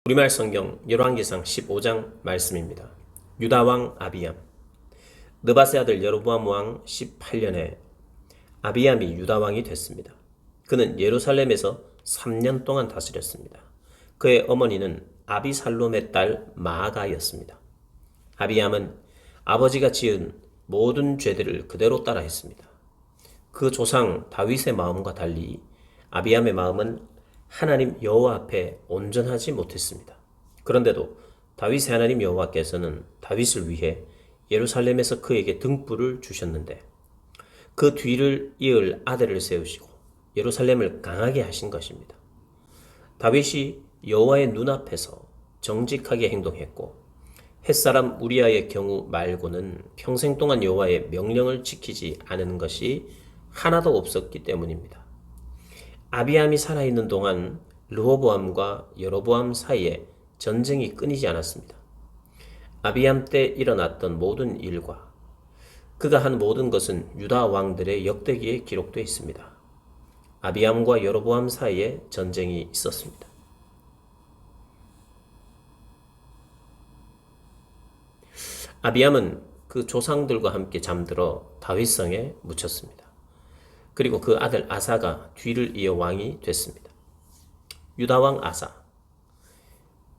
우리말 성경 열왕기상 15장 말씀입니다. 유다왕 아비암. 느밧의 아들 여로보암 왕 18년에 아비암이 유다왕이 됐습니다. 그는 예루살렘에서 3년 동안 다스렸습니다. 그의 어머니는 아비살롬의 딸 마아가였습니다. 아비암은 아버지가 지은 모든 죄들을 그대로 따라했습니다. 그 조상 다윗의 마음과 달리 아비암의 마음은 하나님 여호와 앞에 온전하지 못했습니다. 그런데도 다윗의 하나님 여호와께서는 다윗을 위해 예루살렘에서 그에게 등불을 주셨는데 그 뒤를 이을 아들을 세우시고 예루살렘을 강하게 하신 것입니다. 다윗이 여호와의 눈앞에서 정직하게 행동했고 햇사람 우리아의 경우 말고는 평생 동안 여호와의 명령을 지키지 않은 것이 하나도 없었기 때문입니다. 아비암이 살아있는 동안 르호보암과 여로보암 사이에 전쟁이 끊이지 않았습니다. 아비암 때 일어났던 모든 일과 그가 한 모든 것은 유다 왕들의 역대기에 기록되어 있습니다. 아비암과 여로보암 사이에 전쟁이 있었습니다. 아비암은 그 조상들과 함께 잠들어 다윗성에 묻혔습니다. 그리고 그 아들 아사가 뒤를 이어 왕이 됐습니다. 유다왕 아사.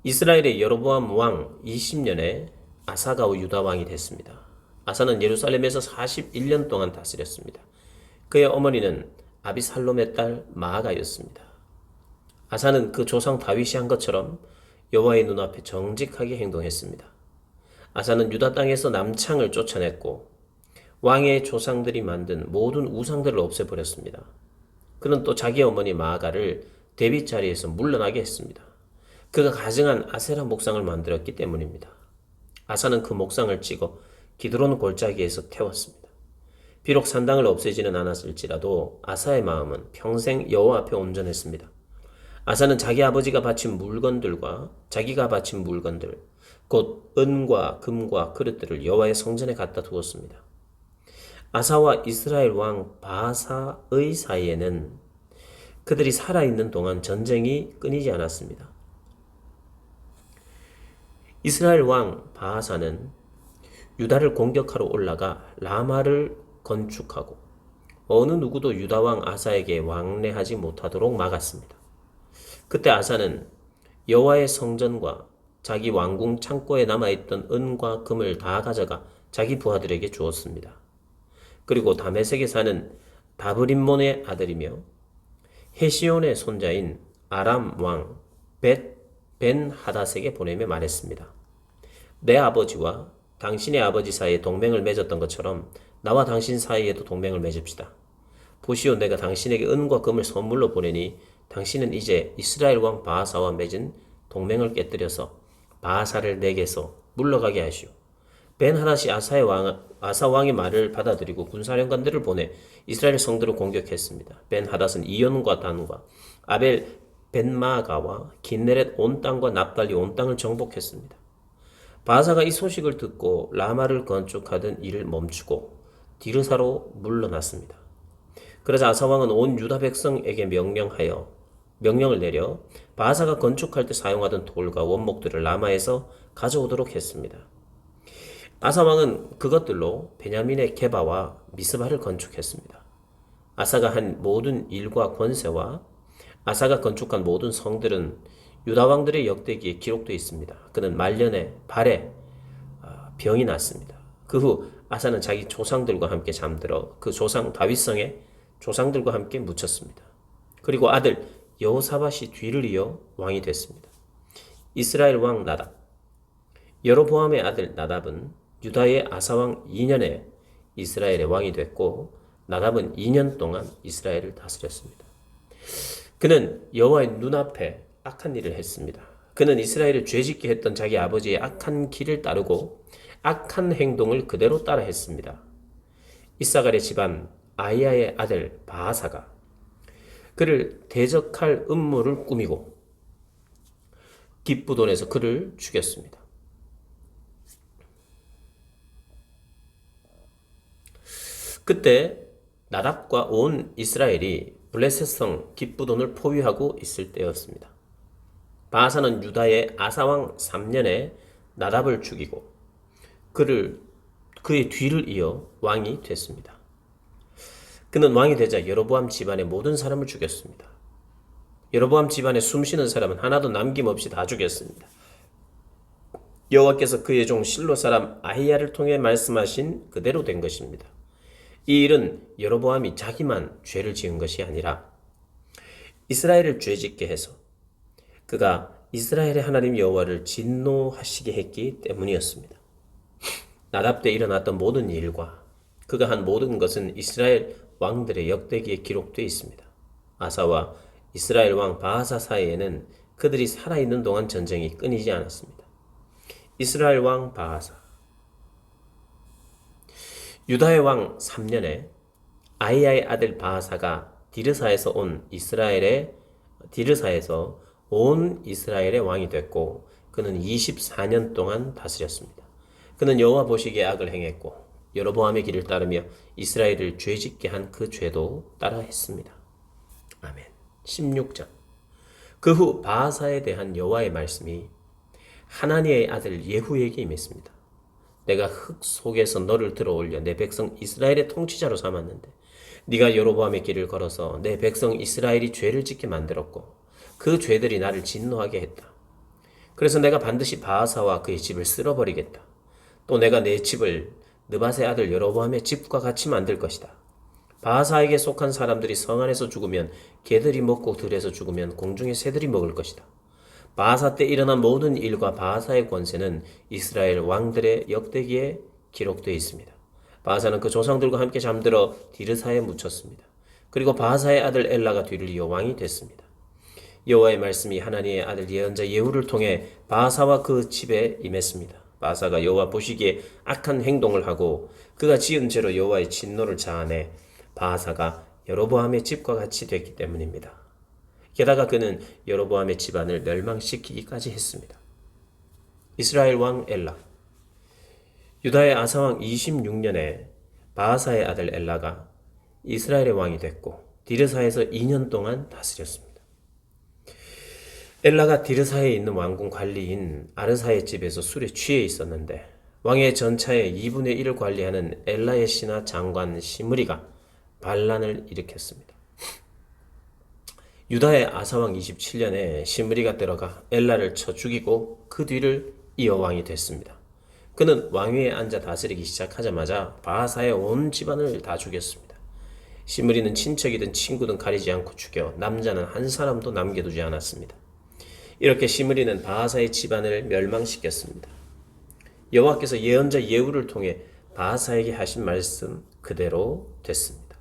이스라엘의 여로보암 왕 20년에 아사가 유다왕이 됐습니다. 아사는 예루살렘에서 41년 동안 다스렸습니다. 그의 어머니는 아비살롬의 딸 마아가였습니다. 아사는 그 조상 다윗이 한 것처럼 여호와의 눈앞에 정직하게 행동했습니다. 아사는 유다 땅에서 남창을 쫓아냈고 왕의 조상들이 만든 모든 우상들을 없애버렸습니다. 그는 또 자기 어머니 마아가를 대비 자리에서 물러나게 했습니다. 그가 가증한 아세라 목상을 만들었기 때문입니다. 아사는 그 목상을 찍어 기드론 골짜기에서 태웠습니다. 비록 산당을 없애지는 않았을지라도 아사의 마음은 평생 여호와 앞에 온전했습니다. 아사는 자기 아버지가 바친 물건들과 자기가 바친 물건들, 곧 은과 금과 그릇들을 여호와의 성전에 갖다 두었습니다. 아사와 이스라엘 왕 바하사의 사이에는 그들이 살아있는 동안 전쟁이 끊이지 않았습니다. 이스라엘 왕 바하사는 유다를 공격하러 올라가 라마를 건축하고 어느 누구도 유다 왕 아사에게 왕래하지 못하도록 막았습니다. 그때 아사는 여호와의 성전과 자기 왕궁 창고에 남아있던 은과 금을 다 가져가 자기 부하들에게 주었습니다. 그리고 다메섹에 사는 다브림몬의 아들이며 헤시온의 손자인 아람 왕 벤 하닷에게 보내며 말했습니다. 내 아버지와 당신의 아버지 사이에 동맹을 맺었던 것처럼 나와 당신 사이에도 동맹을 맺읍시다. 보시오, 내가 당신에게 은과 금을 선물로 보내니 당신은 이제 이스라엘 왕 바하사와 맺은 동맹을 깨뜨려서 바하사를 내게서 물러가게 하시오. 벤 하닷이 아사 왕의 말을 받아들이고 군사령관들을 보내 이스라엘 성들을 공격했습니다. 벤 하닷은 이온과 단과 아벨 벤마가와 긴네렛 온 땅과 납달리 온 땅을 정복했습니다. 바하사가 이 소식을 듣고 라마를 건축하던 일을 멈추고 디르사로 물러났습니다. 그러자 아사 왕은 온 유다 백성에게 명령을 내려 바하사가 건축할 때 사용하던 돌과 원목들을 라마에서 가져오도록 했습니다. 아사 왕은 그것들로 베냐민의 게바와 미스바를 건축했습니다. 아사가 한 모든 일과 권세와 아사가 건축한 모든 성들은 유다 왕들의 역대기에 기록되어 있습니다. 그는 말년에 발에 병이 났습니다. 그 후 아사는 자기 조상들과 함께 잠들어 그 조상 다윗성에 조상들과 함께 묻혔습니다. 그리고 아들 여호사밧이 뒤를 이어 왕이 됐습니다. 이스라엘 왕 나답. 여로보암의 아들 나답은 유다의 아사왕 2년에 이스라엘의 왕이 됐고 나답은 2년 동안 이스라엘을 다스렸습니다. 그는 여호와의 눈앞에 악한 일을 했습니다. 그는 이스라엘을 죄짓게 했던 자기 아버지의 악한 길을 따르고 악한 행동을 그대로 따라 했습니다. 이사갈의 집안 아이야의 아들 바하사가 그를 대적할 음모를 꾸미고 깁부돈에서 그를 죽였습니다. 그때 나답과 온 이스라엘이 블레셋성 깁부돈을 포위하고 있을 때였습니다. 바하사는 유다의 아사왕 3년에 나답을 죽이고 그의 뒤를 이어 왕이 됐습니다. 그는 왕이 되자 여로보암 집안의 모든 사람을 죽였습니다. 여로보암 집안에 숨쉬는 사람은 하나도 남김없이 다 죽였습니다. 여호와께서 그의 종 실로 사람 아히야를 통해 말씀하신 그대로 된 것입니다. 이 일은 여로보암이 자기만 죄를 지은 것이 아니라 이스라엘을 죄짓게 해서 그가 이스라엘의 하나님 여호와를 진노하시게 했기 때문이었습니다. 나답 때 일어났던 모든 일과 그가 한 모든 것은 이스라엘 왕들의 역대기에 기록되어 있습니다. 아사와 이스라엘 왕 바하사 사이에는 그들이 살아있는 동안 전쟁이 끊이지 않았습니다. 이스라엘 왕 바하사 유다의 왕 3년에 아히야의 아들 바하사가 디르사에서 온 이스라엘의 왕이 됐고 그는 24년 동안 다스렸습니다. 그는 여호와 보시기에 악을 행했고 여로보암의 길을 따르며 이스라엘을 죄짓게 한 그 죄도 따라 했습니다. 아멘. 16장. 그 후 바하사에 대한 여호와의 말씀이 하나니의 아들 예후에게 임했습니다. 내가 흙 속에서 너를 들어 올려 내 백성 이스라엘의 통치자로 삼았는데 네가 여로보암의 길을 걸어서 내 백성 이스라엘이 죄를 짓게 만들었고 그 죄들이 나를 진노하게 했다. 그래서 내가 반드시 바하사와 그의 집을 쓸어버리겠다. 또 내가 내 집을 느밧의 아들 여로보암의 집과 같이 만들 것이다. 바하사에게 속한 사람들이 성 안에서 죽으면 개들이 먹고 들에서 죽으면 공중의 새들이 먹을 것이다. 바하사 때 일어난 모든 일과 바하사의 권세는 이스라엘 왕들의 역대기에 기록되어 있습니다. 바하사는 그 조상들과 함께 잠들어 디르사에 묻혔습니다. 그리고 바하사의 아들 엘라가 뒤를 이어 왕이 됐습니다. 여호와의 말씀이 하나님의 아들 예언자 예후를 통해 바하사와 그 집에 임했습니다. 바하사가 여호와 보시기에 악한 행동을 하고 그가 지은 죄로 여호와의 진노를 자아내 바하사가 여로보암의 집과 같이 됐기 때문입니다. 게다가 그는 여로보암의 집안을 멸망시키기까지 했습니다. 이스라엘 왕 엘라 유다의 아사왕 26년에 바하사의 아들 엘라가 이스라엘의 왕이 됐고 디르사에서 2년 동안 다스렸습니다. 엘라가 디르사에 있는 왕궁 관리인 아르사의 집에서 술에 취해 있었는데 왕의 전차의 2분의 1을 관리하는 엘라의 신하 장관 시므리가 반란을 일으켰습니다. 유다의 아사왕 27년에 시므리가 들어가 엘라를 쳐 죽이고 그 뒤를 이어 왕이 됐습니다. 그는 왕위에 앉아 다스리기 시작하자마자 바하사의 온 집안을 다 죽였습니다. 시므리는 친척이든 친구든 가리지 않고 죽여 남자는 한 사람도 남겨두지 않았습니다. 이렇게 시므리는 바하사의 집안을 멸망시켰습니다. 여호와께서 예언자 예후를 통해 바하사에게 하신 말씀 그대로 됐습니다.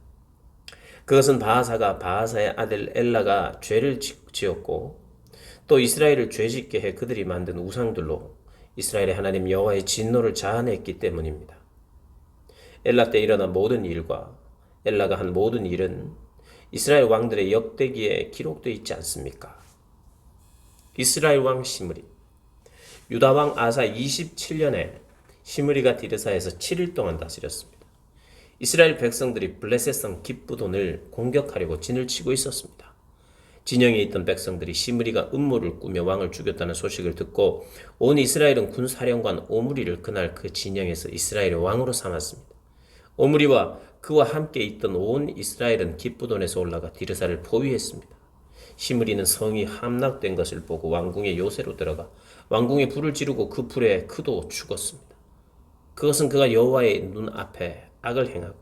그것은 바하사가 바하사의 아들 엘라가 죄를 지었고 또 이스라엘을 죄짓게 해 그들이 만든 우상들로 이스라엘의 하나님 여호와의 진노를 자아냈기 때문입니다. 엘라 때 일어난 모든 일과 엘라가 한 모든 일은 이스라엘 왕들의 역대기에 기록되어 있지 않습니까? 이스라엘 왕 시므리 유다 왕 아사 27년에 시므리가 디르사에서 7일 동안 다스렸습니다. 이스라엘 백성들이 블레셋성 깁부돈을 공격하려고 진을 치고 있었습니다. 진영에 있던 백성들이 시므리가 음모를 꾸며 왕을 죽였다는 소식을 듣고 온 이스라엘은 군사령관 오므리를 그날 그 진영에서 이스라엘의 왕으로 삼았습니다. 오므리와 그와 함께 있던 온 이스라엘은 깁부돈에서 올라가 디르사를 포위했습니다. 시므리는 성이 함락된 것을 보고 왕궁의 요새로 들어가 왕궁에 불을 지르고 그 불에 그도 죽었습니다. 그것은 그가 여호와의 눈앞에 악을 행하고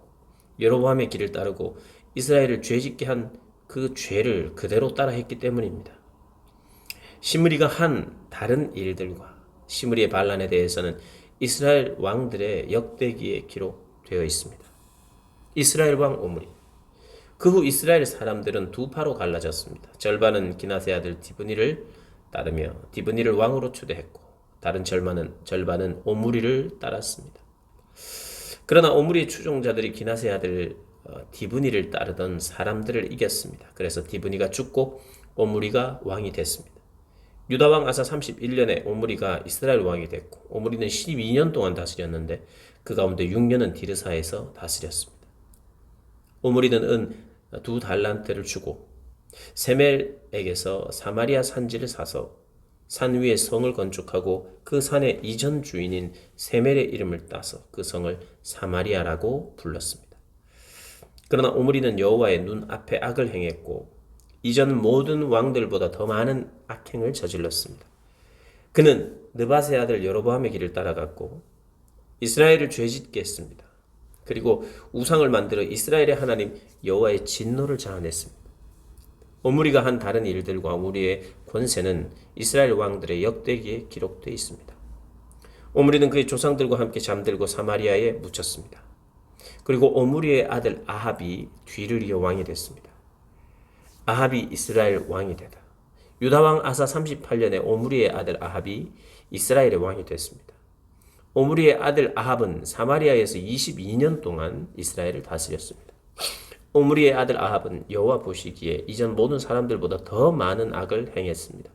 여로보암의 길을 따르고 이스라엘을 죄짓게 한 그 죄를 그대로 따라했기 때문입니다. 시므리가 한 다른 일들과 시므리의 반란에 대해서는 이스라엘 왕들의 역대기에 기록되어 있습니다. 이스라엘 왕 오므리 그 후 이스라엘 사람들은 두 파로 갈라졌습니다. 절반은 기낫의 아들 디브니를 따르며 디브니를 왕으로 추대했고 다른 절반은 오므리를 따랐습니다. 그러나 오므리의 추종자들이 기낫의 아들 디브니를 따르던 사람들을 이겼습니다. 그래서 디브니가 죽고 오므리가 왕이 됐습니다. 유다 왕 아사 31년에 오므리가 이스라엘 왕이 됐고 오므리는 12년 동안 다스렸는데 그 가운데 6년은 디르사에서 다스렸습니다. 오므리는 은 2달란트를 주고 세멜에게서 사마리아 산지를 사서 산 위에 성을 건축하고 그 산의 이전 주인인 세멜의 이름을 따서 그 성을 사마리아라고 불렀습니다. 그러나 오므리는 여호와의 눈앞에 악을 행했고 이전 모든 왕들보다 더 많은 악행을 저질렀습니다. 그는 느밧의 아들 여로보암의 길을 따라갔고 이스라엘을 죄짓게 했습니다. 그리고 우상을 만들어 이스라엘의 하나님 여호와의 진노를 자아냈습니다. 오므리가 한 다른 일들과 오므리의 권세는 이스라엘 왕들의 역대기에 기록되어 있습니다. 오므리는 그의 조상들과 함께 잠들고 사마리아에 묻혔습니다. 그리고 오므리의 아들 아합이 뒤를 이어 왕이 됐습니다. 아합이 이스라엘 왕이 되다. 유다 왕 아사 38년에 오므리의 아들 아합이 이스라엘의 왕이 됐습니다. 오므리의 아들 아합은 사마리아에서 22년 동안 이스라엘을 다스렸습니다. 오므리의 아들 아합은 여호와 보시기에 이전 모든 사람들보다 더 많은 악을 행했습니다.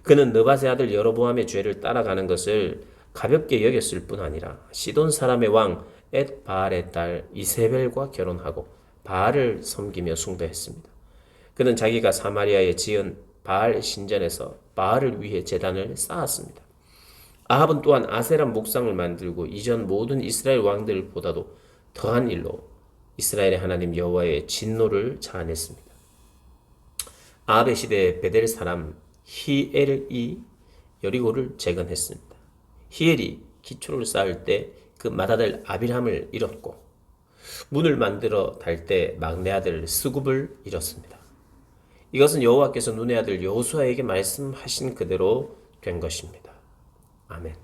그는 느밧의 아들 여로보암의 죄를 따라가는 것을 가볍게 여겼을 뿐 아니라 시돈 사람의 왕 엣바알의 딸 이세벨과 결혼하고 바알을 섬기며 숭배했습니다. 그는 자기가 사마리아에 지은 바알 신전에서 바알을 위해 제단을 쌓았습니다. 아합은 또한 아세라 목상을 만들고 이전 모든 이스라엘 왕들보다도 더한 일로 이스라엘의 하나님 여호와의 진노를 자아냈습니다. 아합의 시대에 베델 사람 히엘이 여리고를 재건했습니다. 히엘이 기초를 쌓을 때 그 맏아들 아빌함을 잃었고 문을 만들어 달 때 막내 아들 스굽을 잃었습니다. 이것은 여호와께서 눈의 아들 여호수아에게 말씀하신 그대로 된 것입니다. 아멘.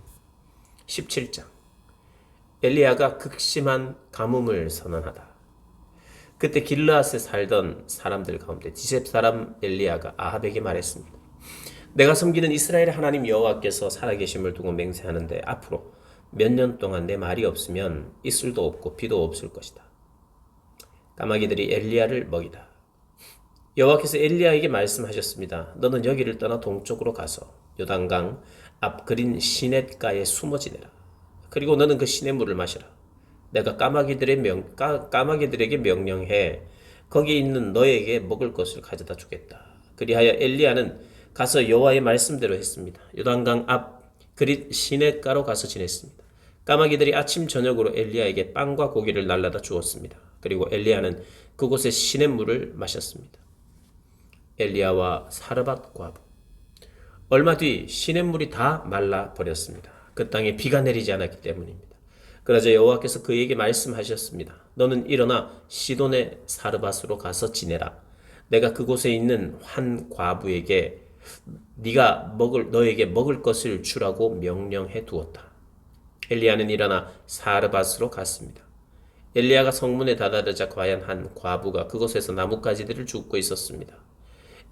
17장 엘리야가 극심한 가뭄을 선언하다. 그때 길르앗에 살던 사람들 가운데 디셉 사람 엘리야가 아합에게 말했습니다. 내가 섬기는 이스라엘의 하나님 여호와께서 살아계심을 두고 맹세하는데 앞으로 몇 년 동안 내 말이 없으면 이슬도 없고 비도 없을 것이다. 까마귀들이 엘리야를 먹이다. 여호와께서 엘리야에게 말씀하셨습니다. 너는 여기를 떠나 동쪽으로 가서 요단강 앞 그린 시냇가에 숨어 지내라. 그리고 너는 그 시냇물을 마시라. 내가 까마귀들에게 명령해 거기 있는 너에게 먹을 것을 가져다 주겠다. 그리하여 엘리야는 가서 여호와의 말씀대로 했습니다. 요단강 앞 그린 시냇가로 가서 지냈습니다. 까마귀들이 아침 저녁으로 엘리야에게 빵과 고기를 날라다 주었습니다. 그리고 엘리야는 그곳의 시냇물을 마셨습니다. 엘리야와 사르밧 과부. 얼마 뒤 시냇물이 다 말라 버렸습니다. 그 땅에 비가 내리지 않았기 때문입니다. 그러자 여호와께서 그에게 말씀하셨습니다. 너는 일어나 시돈의 사르밧으로 가서 지내라. 내가 그곳에 있는 한 과부에게 너에게 먹을 것을 주라고 명령해 두었다. 엘리야는 일어나 사르밧으로 갔습니다. 엘리야가 성문에 다다르자 과연 한 과부가 그곳에서 나뭇가지들을 줍고 있었습니다.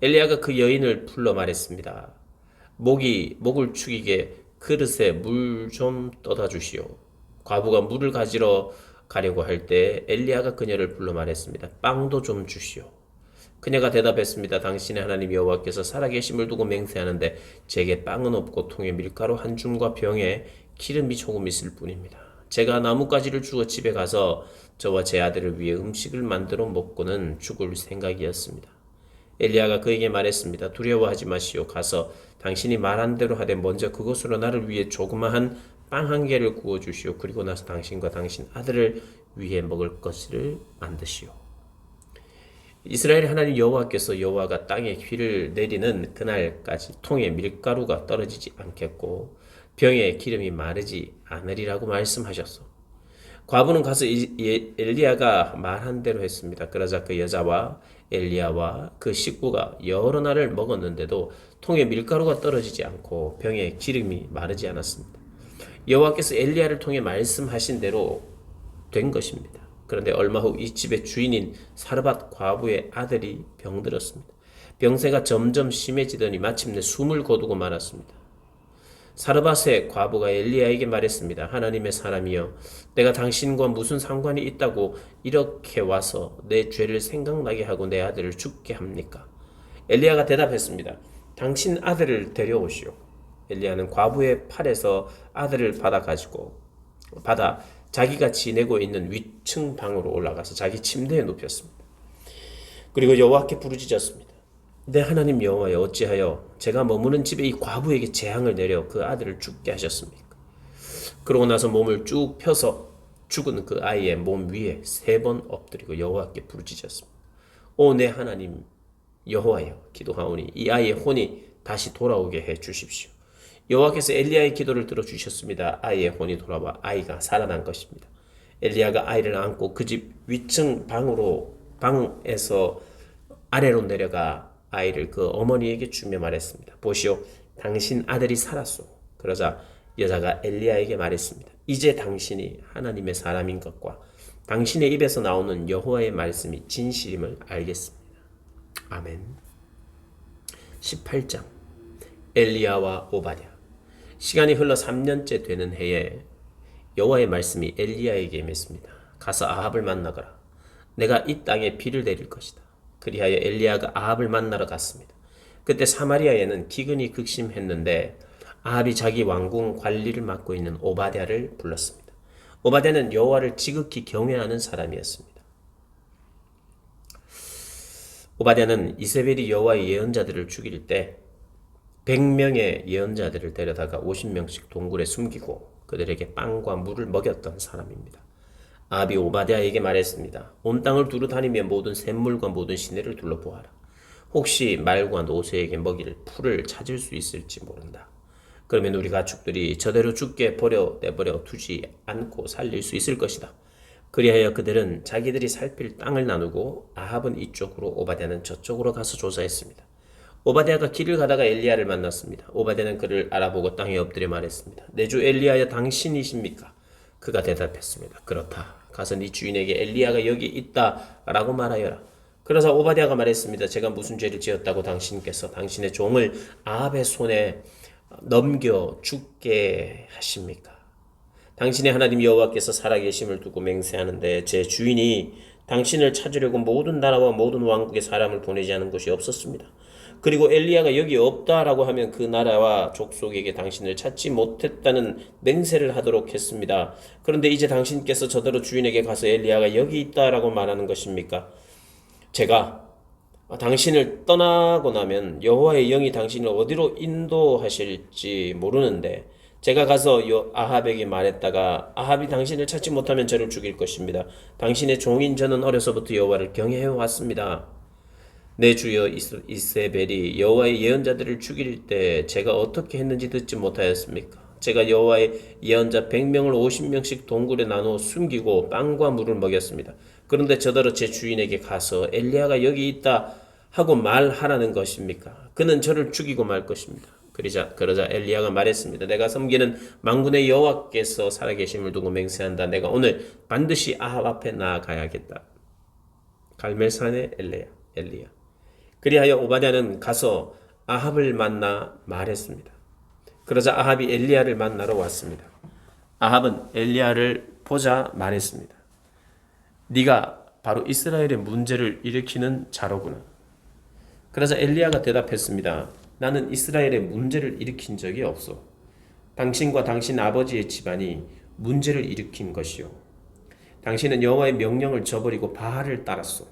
엘리야가 그 여인을 불러 말했습니다. 목을 축이게 그릇에 물 좀 떠다 주시오. 과부가 물을 가지러 가려고 할 때 엘리야가 그녀를 불러 말했습니다. 빵도 좀 주시오. 그녀가 대답했습니다. 당신의 하나님 여호와께서 살아계심을 두고 맹세하는데 제게 빵은 없고 통에 밀가루 한 줌과 병에 기름이 조금 있을 뿐입니다. 제가 나뭇가지를 주어 집에 가서 저와 제 아들을 위해 음식을 만들어 먹고는 죽을 생각이었습니다. 엘리야가 그에게 말했습니다. 두려워하지 마시오. 가서 당신이 말한 대로 하되 먼저 그것으로 나를 위해 조그마한 빵 한 개를 구워 주시오. 그리고 나서 당신과 당신 아들을 위해 먹을 것을 만드시오. 이스라엘 하나님 여호와께서 여호와가 땅에 비를 내리는 그날까지 통에 밀가루가 떨어지지 않겠고 병에 기름이 마르지 않으리라고 말씀하셨소. 과부는 가서 엘리야가 말한 대로 했습니다. 그러자 그 여자와 엘리야와 그 식구가 여러 날을 먹었는데도 통에 밀가루가 떨어지지 않고 병에 기름이 마르지 않았습니다. 여호와께서 엘리야를 통해 말씀하신 대로 된 것입니다. 그런데 얼마 후 이 집의 주인인 사르밧 과부의 아들이 병들었습니다. 병세가 점점 심해지더니 마침내 숨을 거두고 말았습니다. 사르밧의 과부가 엘리야에게 말했습니다. 하나님의 사람이여, 내가 당신과 무슨 상관이 있다고 이렇게 와서 내 죄를 생각나게 하고 내 아들을 죽게 합니까? 엘리야가 대답했습니다. 당신 아들을 데려오시오. 엘리야는 과부의 팔에서 아들을 받아 자기가 지내고 있는 위층 방으로 올라가서 자기 침대에 눕혔습니다. 그리고 여호와께 부르짖었습니다. 내 하나님 여호와여, 어찌하여 제가 머무는 집에 이 과부에게 재앙을 내려 그 아들을 죽게 하셨습니까? 그러고 나서 몸을 쭉 펴서 죽은 그 아이의 몸 위에 3번 엎드리고 여호와께 부르짖었습니다. 오 내 하나님 여호와여, 기도하오니 이 아이의 혼이 다시 돌아오게 해 주십시오. 여호와께서 엘리야의 기도를 들어주셨습니다. 아이의 혼이 돌아와 아이가 살아난 것입니다. 엘리야가 아이를 안고 그 집 위층 방에서 아래로 내려가 아이를 그 어머니에게 주며 말했습니다. 보시오, 당신 아들이 살았소. 그러자 여자가 엘리야에게 말했습니다. 이제 당신이 하나님의 사람인 것과 당신의 입에서 나오는 여호와의 말씀이 진실임을 알겠습니다. 아멘. 18장 엘리야와 오바댜. 시간이 흘러 3년째 되는 해에 여호와의 말씀이 엘리야에게 임했습니다. 가서 아합을 만나거라. 내가 이 땅에 비를 내릴 것이다. 그리하여 엘리야가 아합을 만나러 갔습니다. 그때 사마리아에는 기근이 극심했는데 아합이 자기 왕궁 관리를 맡고 있는 오바댜를 불렀습니다. 오바댜는 여호와를 지극히 경외하는 사람이었습니다. 오바댜는 이세벨이 여호와의 예언자들을 죽일 때 100명의 예언자들을 데려다가 50명씩 동굴에 숨기고 그들에게 빵과 물을 먹였던 사람입니다. 아합이 오바댜에게 말했습니다. 온 땅을 두루 다니며 모든 샘물과 모든 시내를 둘러보아라. 혹시 말과 노새에게 먹일 풀을 찾을 수 있을지 모른다. 그러면 우리 가축들이 저대로 죽게 내버려 두지 않고 살릴 수 있을 것이다. 그리하여 그들은 자기들이 살필 땅을 나누고 아합은 이쪽으로 오바댜는 저쪽으로 가서 조사했습니다. 오바댜가 길을 가다가 엘리야를 만났습니다. 오바댜는 그를 알아보고 땅에 엎드려 말했습니다. 내 주 엘리야여, 당신이십니까? 그가 대답했습니다. 그렇다. 가서 네 주인에게 엘리야가 여기 있다라고 말하여라. 그러자 오바댜가 말했습니다. 제가 무슨 죄를 지었다고 당신께서 당신의 종을 아합의 손에 넘겨 죽게 하십니까? 당신의 하나님 여호와께서 살아계심을 두고 맹세하는데 제 주인이 당신을 찾으려고 모든 나라와 모든 왕국의 사람을 보내지 않은 곳이 없었습니다. 그리고 엘리야가 여기 없다라고 하면 그 나라와 족속에게 당신을 찾지 못했다는 맹세를 하도록 했습니다. 그런데 이제 당신께서 저대로 주인에게 가서 엘리야가 여기 있다라고 말하는 것입니까? 제가 당신을 떠나고 나면 여호와의 영이 당신을 어디로 인도하실지 모르는데 제가 가서 아합에게 말했다가 아합이 당신을 찾지 못하면 저를 죽일 것입니다. 당신의 종인 저는 어려서부터 여호와를 경외해 왔습니다. 내 주여 이세벨이 여호와의 예언자들을 죽일 때 제가 어떻게 했는지 듣지 못하였습니까? 제가 여호와의 예언자 100명을 50명씩 동굴에 나누어 숨기고 빵과 물을 먹였습니다. 그런데 저더러 제 주인에게 가서 엘리야가 여기 있다 하고 말하라는 것입니까? 그는 저를 죽이고 말 것입니다. 그러자 엘리야가 말했습니다. 내가 섬기는 만군의 여호와께서 살아계심을 두고 맹세한다. 내가 오늘 반드시 아합 앞에 나아가야겠다. 갈멜산의 엘리야. 그리하여 오바댜는 가서 아합을 만나 말했습니다. 그러자 아합이 엘리야를 만나러 왔습니다. 아합은 엘리야를 보자 말했습니다. 네가 바로 이스라엘의 문제를 일으키는 자로구나. 그러자 엘리야가 대답했습니다. 나는 이스라엘의 문제를 일으킨 적이 없어. 당신과 당신 아버지의 집안이 문제를 일으킨 것이요. 당신은 여호와의 명령을 저버리고 바알을 따랐소.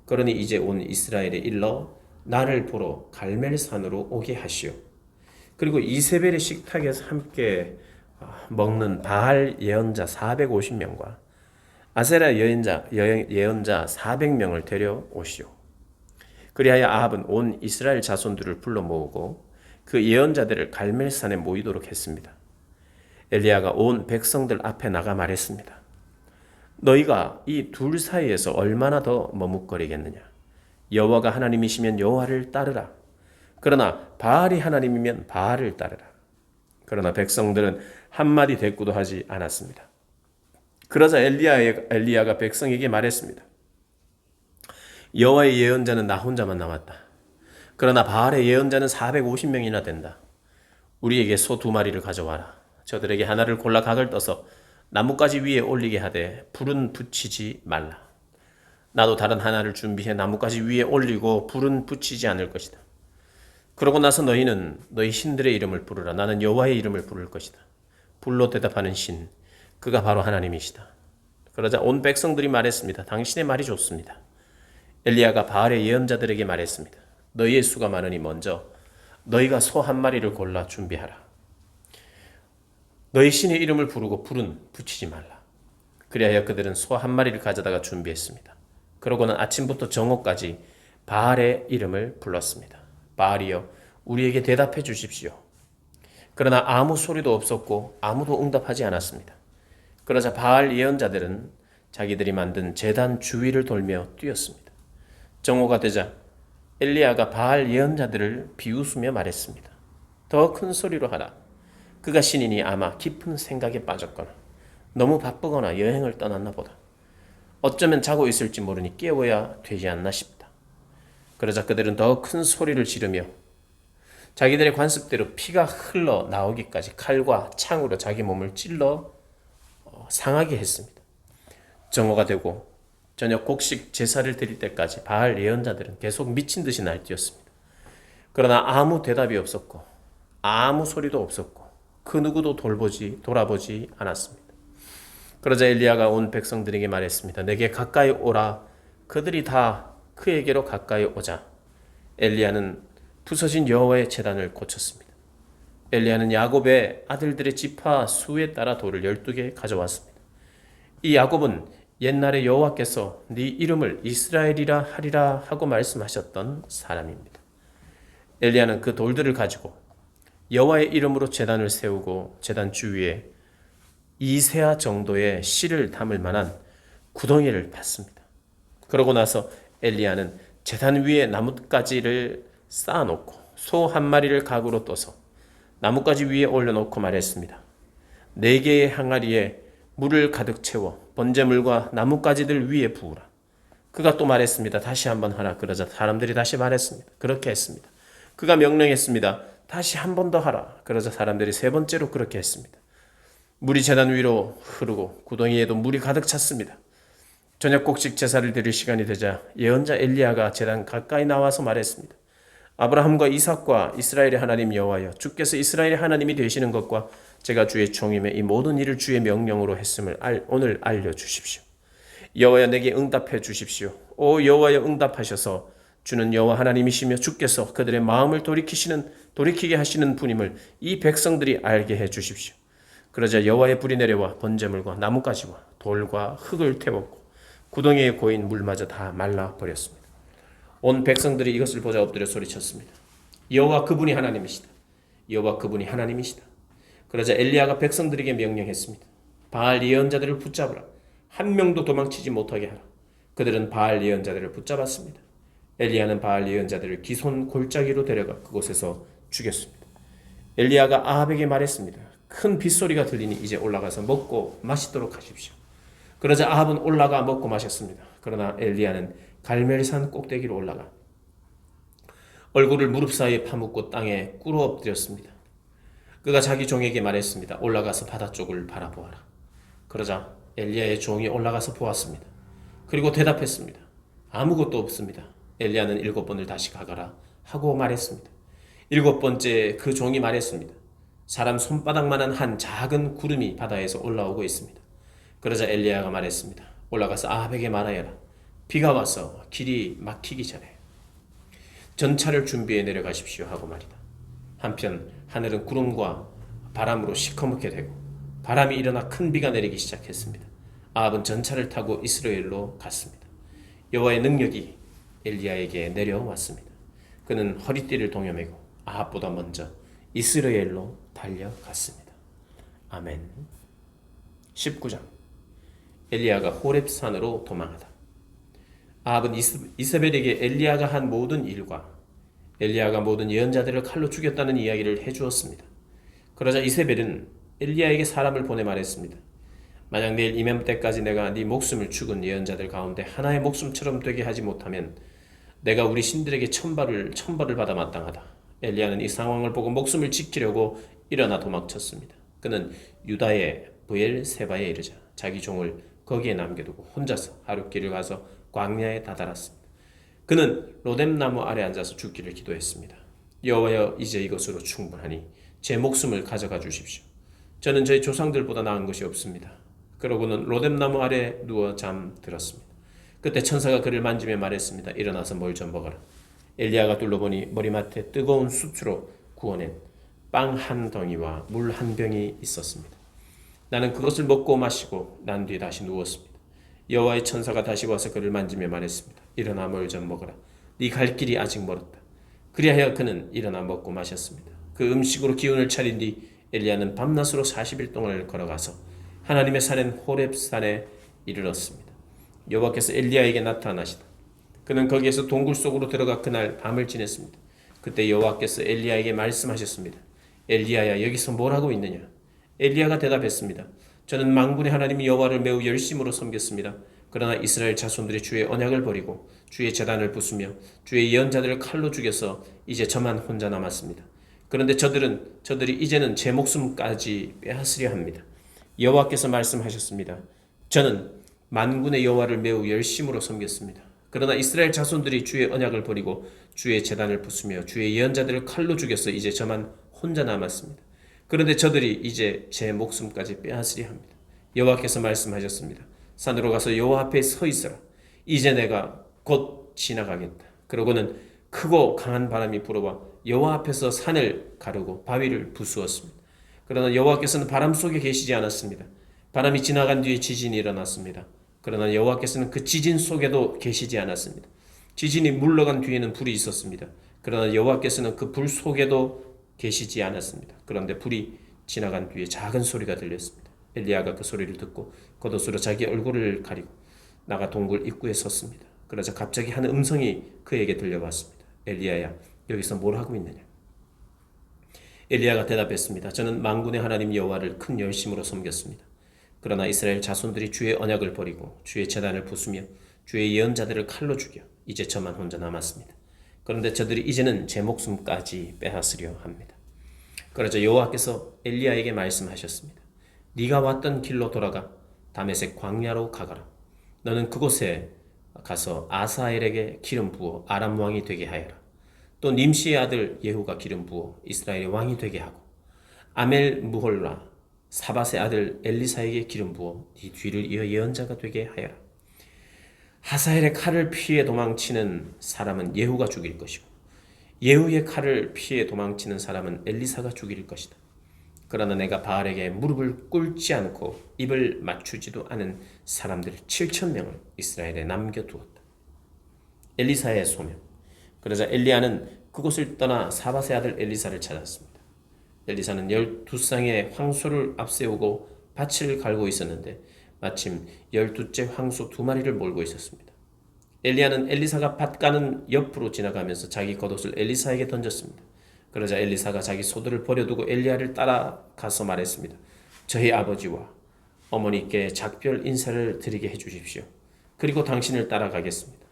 그러니 이제 온 이스라엘에 일러 나를 보러 갈멜산으로 오게 하시오. 그리고 이세벨의 식탁에서 함께 먹는 바알 예언자 450명과 아세라 예언자 400명을 데려오시오. 그리하여 아합은 온 이스라엘 자손들을 불러 모으고 그 예언자들을 갈멜산에 모이도록 했습니다. 엘리야가 온 백성들 앞에 나가 말했습니다. 너희가 이 둘 사이에서 얼마나 더 머뭇거리겠느냐? 여호와가 하나님이시면 여호와를 따르라. 그러나 바알이 하나님이면 바알을 따르라. 그러나 백성들은 한마디 대꾸도 하지 않았습니다. 그러자 엘리야가 백성에게 말했습니다. 여호와의 예언자는 나 혼자만 남았다. 그러나 바알의 예언자는 450명이나 된다. 우리에게 소 2마리를 가져와라. 저들에게 하나를 골라 각을 떠서 나뭇가지 위에 올리게 하되 불은 붙이지 말라. 나도 다른 하나를 준비해 나뭇가지 위에 올리고 불은 붙이지 않을 것이다. 그러고 나서 너희는 너희 신들의 이름을 부르라. 나는 여호와의 이름을 부를 것이다. 불로 대답하는 신, 그가 바로 하나님이시다. 그러자 온 백성들이 말했습니다. 당신의 말이 좋습니다. 엘리야가 바알의 예언자들에게 말했습니다. 너희의 수가 많으니 먼저 너희가 소 한 마리를 골라 준비하라. 너희 신의 이름을 부르고 불은 붙이지 말라. 그리하여 그들은 소 한 마리를 가져다가 준비했습니다. 그러고는 아침부터 정오까지 바알의 이름을 불렀습니다. 바알이여, 우리에게 대답해 주십시오. 그러나 아무 소리도 없었고 아무도 응답하지 않았습니다. 그러자 바알 예언자들은 자기들이 만든 제단 주위를 돌며 뛰었습니다. 정오가 되자 엘리야가 바알 예언자들을 비웃으며 말했습니다. 더 큰 소리로 하라. 그가 신이니 아마 깊은 생각에 빠졌거나 너무 바쁘거나 여행을 떠났나 보다. 어쩌면 자고 있을지 모르니 깨워야 되지 않나 싶다. 그러자 그들은 더 큰 소리를 지르며 자기들의 관습대로 피가 흘러 나오기까지 칼과 창으로 자기 몸을 찔러 상하게 했습니다. 정오가 되고 저녁 곡식 제사를 드릴 때까지 바알 예언자들은 계속 미친 듯이 날뛰었습니다. 그러나 아무 대답이 없었고 아무 소리도 없었고 그 누구도 돌아보지 않았습니다. 그러자 엘리야가 온 백성들에게 말했습니다. 내게 가까이 오라. 그들이 다 그에게로 가까이 오자 엘리야는 부서진 여호와의 제단을 고쳤습니다. 엘리야는 야곱의 아들들의 지파 수에 따라 돌을 12개 가져왔습니다. 이 야곱은 옛날에 여호와께서 네 이름을 이스라엘이라 하리라 하고 말씀하셨던 사람입니다. 엘리야는 그 돌들을 가지고 여호와의 이름으로 제단을 세우고 제단 주위에 2세아 정도의 씨를 담을 만한 구덩이를 팠습니다. 그러고 나서 엘리야는 제단 위에 나뭇가지를 쌓아놓고 소 한 마리를 각으로 떠서 나뭇가지 위에 올려놓고 말했습니다. 4개의 항아리에 물을 가득 채워 번제물과 나뭇가지들 위에 부으라. 그가 또 말했습니다. 다시 한번 하라. 그러자 사람들이 다시 말했습니다. 그렇게 했습니다. 그가 명령했습니다. 다시 한 번 더 하라. 그러자 사람들이 3번째로 그렇게 했습니다. 물이 제단 위로 흐르고 구덩이에도 물이 가득 찼습니다. 저녁 곡식 제사를 드릴 시간이 되자 예언자 엘리야가 제단 가까이 나와서 말했습니다. 아브라함과 이삭과 이스라엘의 하나님 여호와여, 주께서 이스라엘의 하나님이 되시는 것과 제가 주의 종임에 이 모든 일을 주의 명령으로 했음을 오늘 알려주십시오. 여호와여, 내게 응답해 주십시오. 오 여호와여, 응답하셔서 주는 여호와 하나님이시며 주께서 그들의 마음을 돌이키게 하시는 분임을 이 백성들이 알게 해 주십시오. 그러자 여호와의 불이 내려와 번제물과 나뭇가지와 돌과 흙을 태웠고 구덩이에 고인 물마저 다 말라버렸습니다. 온 백성들이 이것을 보자 엎드려 소리쳤습니다. 여호와 그분이 하나님이시다. 여호와 그분이 하나님이시다. 그러자 엘리야가 백성들에게 명령했습니다. 바알 예언자들을 붙잡으라. 한 명도 도망치지 못하게 하라. 그들은 바알 예언자들을 붙잡았습니다. 엘리야는 바알 예언자들을 기손 골짜기로 데려가 그곳에서 죽였습니다. 엘리야가 아합에게 말했습니다. 큰 빗소리가 들리니 이제 올라가서 먹고 마시도록 하십시오. 그러자 아합은 올라가 먹고 마셨습니다. 그러나 엘리야는 갈멜산 꼭대기로 올라가 얼굴을 무릎 사이에 파묻고 땅에 꿇어 엎드렸습니다. 그가 자기 종에게 말했습니다. 올라가서 바다 쪽을 바라보아라. 그러자 엘리야의 종이 올라가서 보았습니다. 그리고 대답했습니다. 아무것도 없습니다. 엘리야는 7번을 다시 가거라 하고 말했습니다. 7번째 그 종이 말했습니다. 사람 손바닥만한 한 작은 구름이 바다에서 올라오고 있습니다. 그러자 엘리야가 말했습니다. 올라가서 아합에게 말하여라. 비가 와서 길이 막히기 전에 전차를 준비해 내려가십시오 하고 말이다. 한편 하늘은 구름과 바람으로 시커멓게 되고 바람이 일어나 큰 비가 내리기 시작했습니다. 아합은 전차를 타고 이스라엘로 갔습니다. 여호와의 능력이 엘리야에게 내려왔습니다. 그는 허리띠를 동여매고 아합보다 먼저 이스라엘로 달려갔습니다. 아멘. 19장. 엘리야가 호렙산으로 도망하다. 아합은 이세벨에게 엘리야가 한 모든 일과 엘리야가 모든 예언자들을 칼로 죽였다는 이야기를 해주었습니다. 그러자 이세벨은 엘리야에게 사람을 보내 말했습니다. 만약 내일 이맘때까지 내가 네 목숨을 죽은 예언자들 가운데 하나의 목숨처럼 되게 하지 못하면 내가 우리 신들에게 천벌을 받아 마땅하다. 엘리야는 이 상황을 보고 목숨을 지키려고 일어나 도망쳤습니다. 그는 유다의 브엘세바에 이르자 자기 종을 거기에 남겨두고 혼자서 하룻길을 가서 광야에 다다랐습니다. 그는 로뎀나무 아래 앉아서 죽기를 기도했습니다. 여호와여, 이제 이것으로 충분하니 제 목숨을 가져가 주십시오. 저는 저희 조상들보다 나은 것이 없습니다. 그러고는 로뎀나무 아래 누워 잠들었습니다. 그때 천사가 그를 만지며 말했습니다. 일어나서 뭘 좀 먹어라. 엘리야가 둘러보니 머리맡에 뜨거운 숯으로 구워낸 빵 한 덩이와 물 한 병이 있었습니다. 나는 그것을 먹고 마시고 난 뒤에 다시 누웠습니다. 여호와의 천사가 다시 와서 그를 만지며 말했습니다. 일어나 뭘 좀 먹어라. 네 갈 길이 아직 멀었다. 그리하여 그는 일어나 먹고 마셨습니다. 그 음식으로 기운을 차린 뒤 엘리야는 밤낮으로 40일 동안 걸어가서 하나님의 산인 호렙산에 이르렀습니다. 여호와께서 엘리야에게 나타나시다. 그는 거기에서 동굴 속으로 들어가 그날 밤을 지냈습니다. 그때 여호와께서 엘리야에게 말씀하셨습니다. 엘리야야, 여기서 뭘 하고 있느냐? 엘리야가 대답했습니다. 저는 만군의 하나님 여호와를 매우 열심으로 섬겼습니다. 그러나 이스라엘 자손들이 주의 언약을 버리고 주의 제단을 부수며 주의 예언자들을 칼로 죽여서 이제 저만 혼자 남았습니다. 그런데 저들이 이제는 제 목숨까지 빼앗으려 합니다. 여호와께서 말씀하셨습니다. 저는 만군의 여호와를 매우 열심으로 섬겼습니다. 그러나 이스라엘 자손들이 주의 언약을 버리고 주의 제단을 부수며 주의 예언자들을 칼로 죽여서 이제 저만 혼자 남았습니다. 그런데 저들이 이제 제 목숨까지 빼앗으려 합니다. 여호와께서 말씀하셨습니다. 산으로 가서 여호와 앞에 서 있어라. 이제 내가 곧 지나가겠다. 그러고는 크고 강한 바람이 불어와 여호와 앞에서 산을 가르고 바위를 부수었습니다. 그러나 여호와께서는 바람 속에 계시지 않았습니다. 바람이 지나간 뒤에 지진이 일어났습니다. 그러나 여호와께서는 그 지진 속에도 계시지 않았습니다. 지진이 물러간 뒤에는 불이 있었습니다. 그러나 여호와께서는 그 불 속에도 계시지 않았습니다. 그런데 불이 지나간 뒤에 작은 소리가 들렸습니다. 엘리야가 그 소리를 듣고 겉옷으로 자기 얼굴을 가리고 나가 동굴 입구에 섰습니다. 그러자 갑자기 한 음성이 그에게 들려왔습니다. 엘리야야, 여기서 뭘 하고 있느냐? 엘리야가 대답했습니다. 저는 만군의 하나님 여호와를 큰 열심으로 섬겼습니다. 그러나 이스라엘 자손들이 주의 언약을 버리고 주의 제단을 부수며 주의 예언자들을 칼로 죽여 이제 저만 혼자 남았습니다. 그런데 저들이 이제는 제 목숨까지 빼앗으려 합니다. 그러자 여호와께서 엘리야에게 말씀하셨습니다. 네가 왔던 길로 돌아가 다메섹 광야로 가거라. 너는 그곳에 가서 아사엘에게 기름 부어 아람 왕이 되게 하여라. 또 님시의 아들 예후가 기름 부어 이스라엘의 왕이 되게 하고 아멜 무홀라 사밧의 아들 엘리사에게 기름 부어 네 뒤를 이어 예언자가 되게 하여라. 하사엘의 칼을 피해 도망치는 사람은 예후가 죽일 것이고 예후의 칼을 피해 도망치는 사람은 엘리사가 죽일 것이다. 그러나 내가 바알에게 무릎을 꿇지 않고 입을 맞추지도 않은 사람들 7,000명을 이스라엘에 남겨두었다. 엘리사의 소명. 그러자 엘리야는 그곳을 떠나 사밧의 아들 엘리사를 찾았습니다. 엘리사는 12쌍의 황소를 앞세우고 밭을 갈고 있었는데 마침 12째 황소 2마리를 몰고 있었습니다. 엘리야는 엘리사가 밭 가는 옆으로 지나가면서 자기 겉옷을 엘리사에게 던졌습니다. 그러자 엘리사가 자기 소들을 버려두고 엘리야를 따라가서 말했습니다. 저희 아버지와 어머니께 작별 인사를 드리게 해주십시오. 그리고 당신을 따라가겠습니다.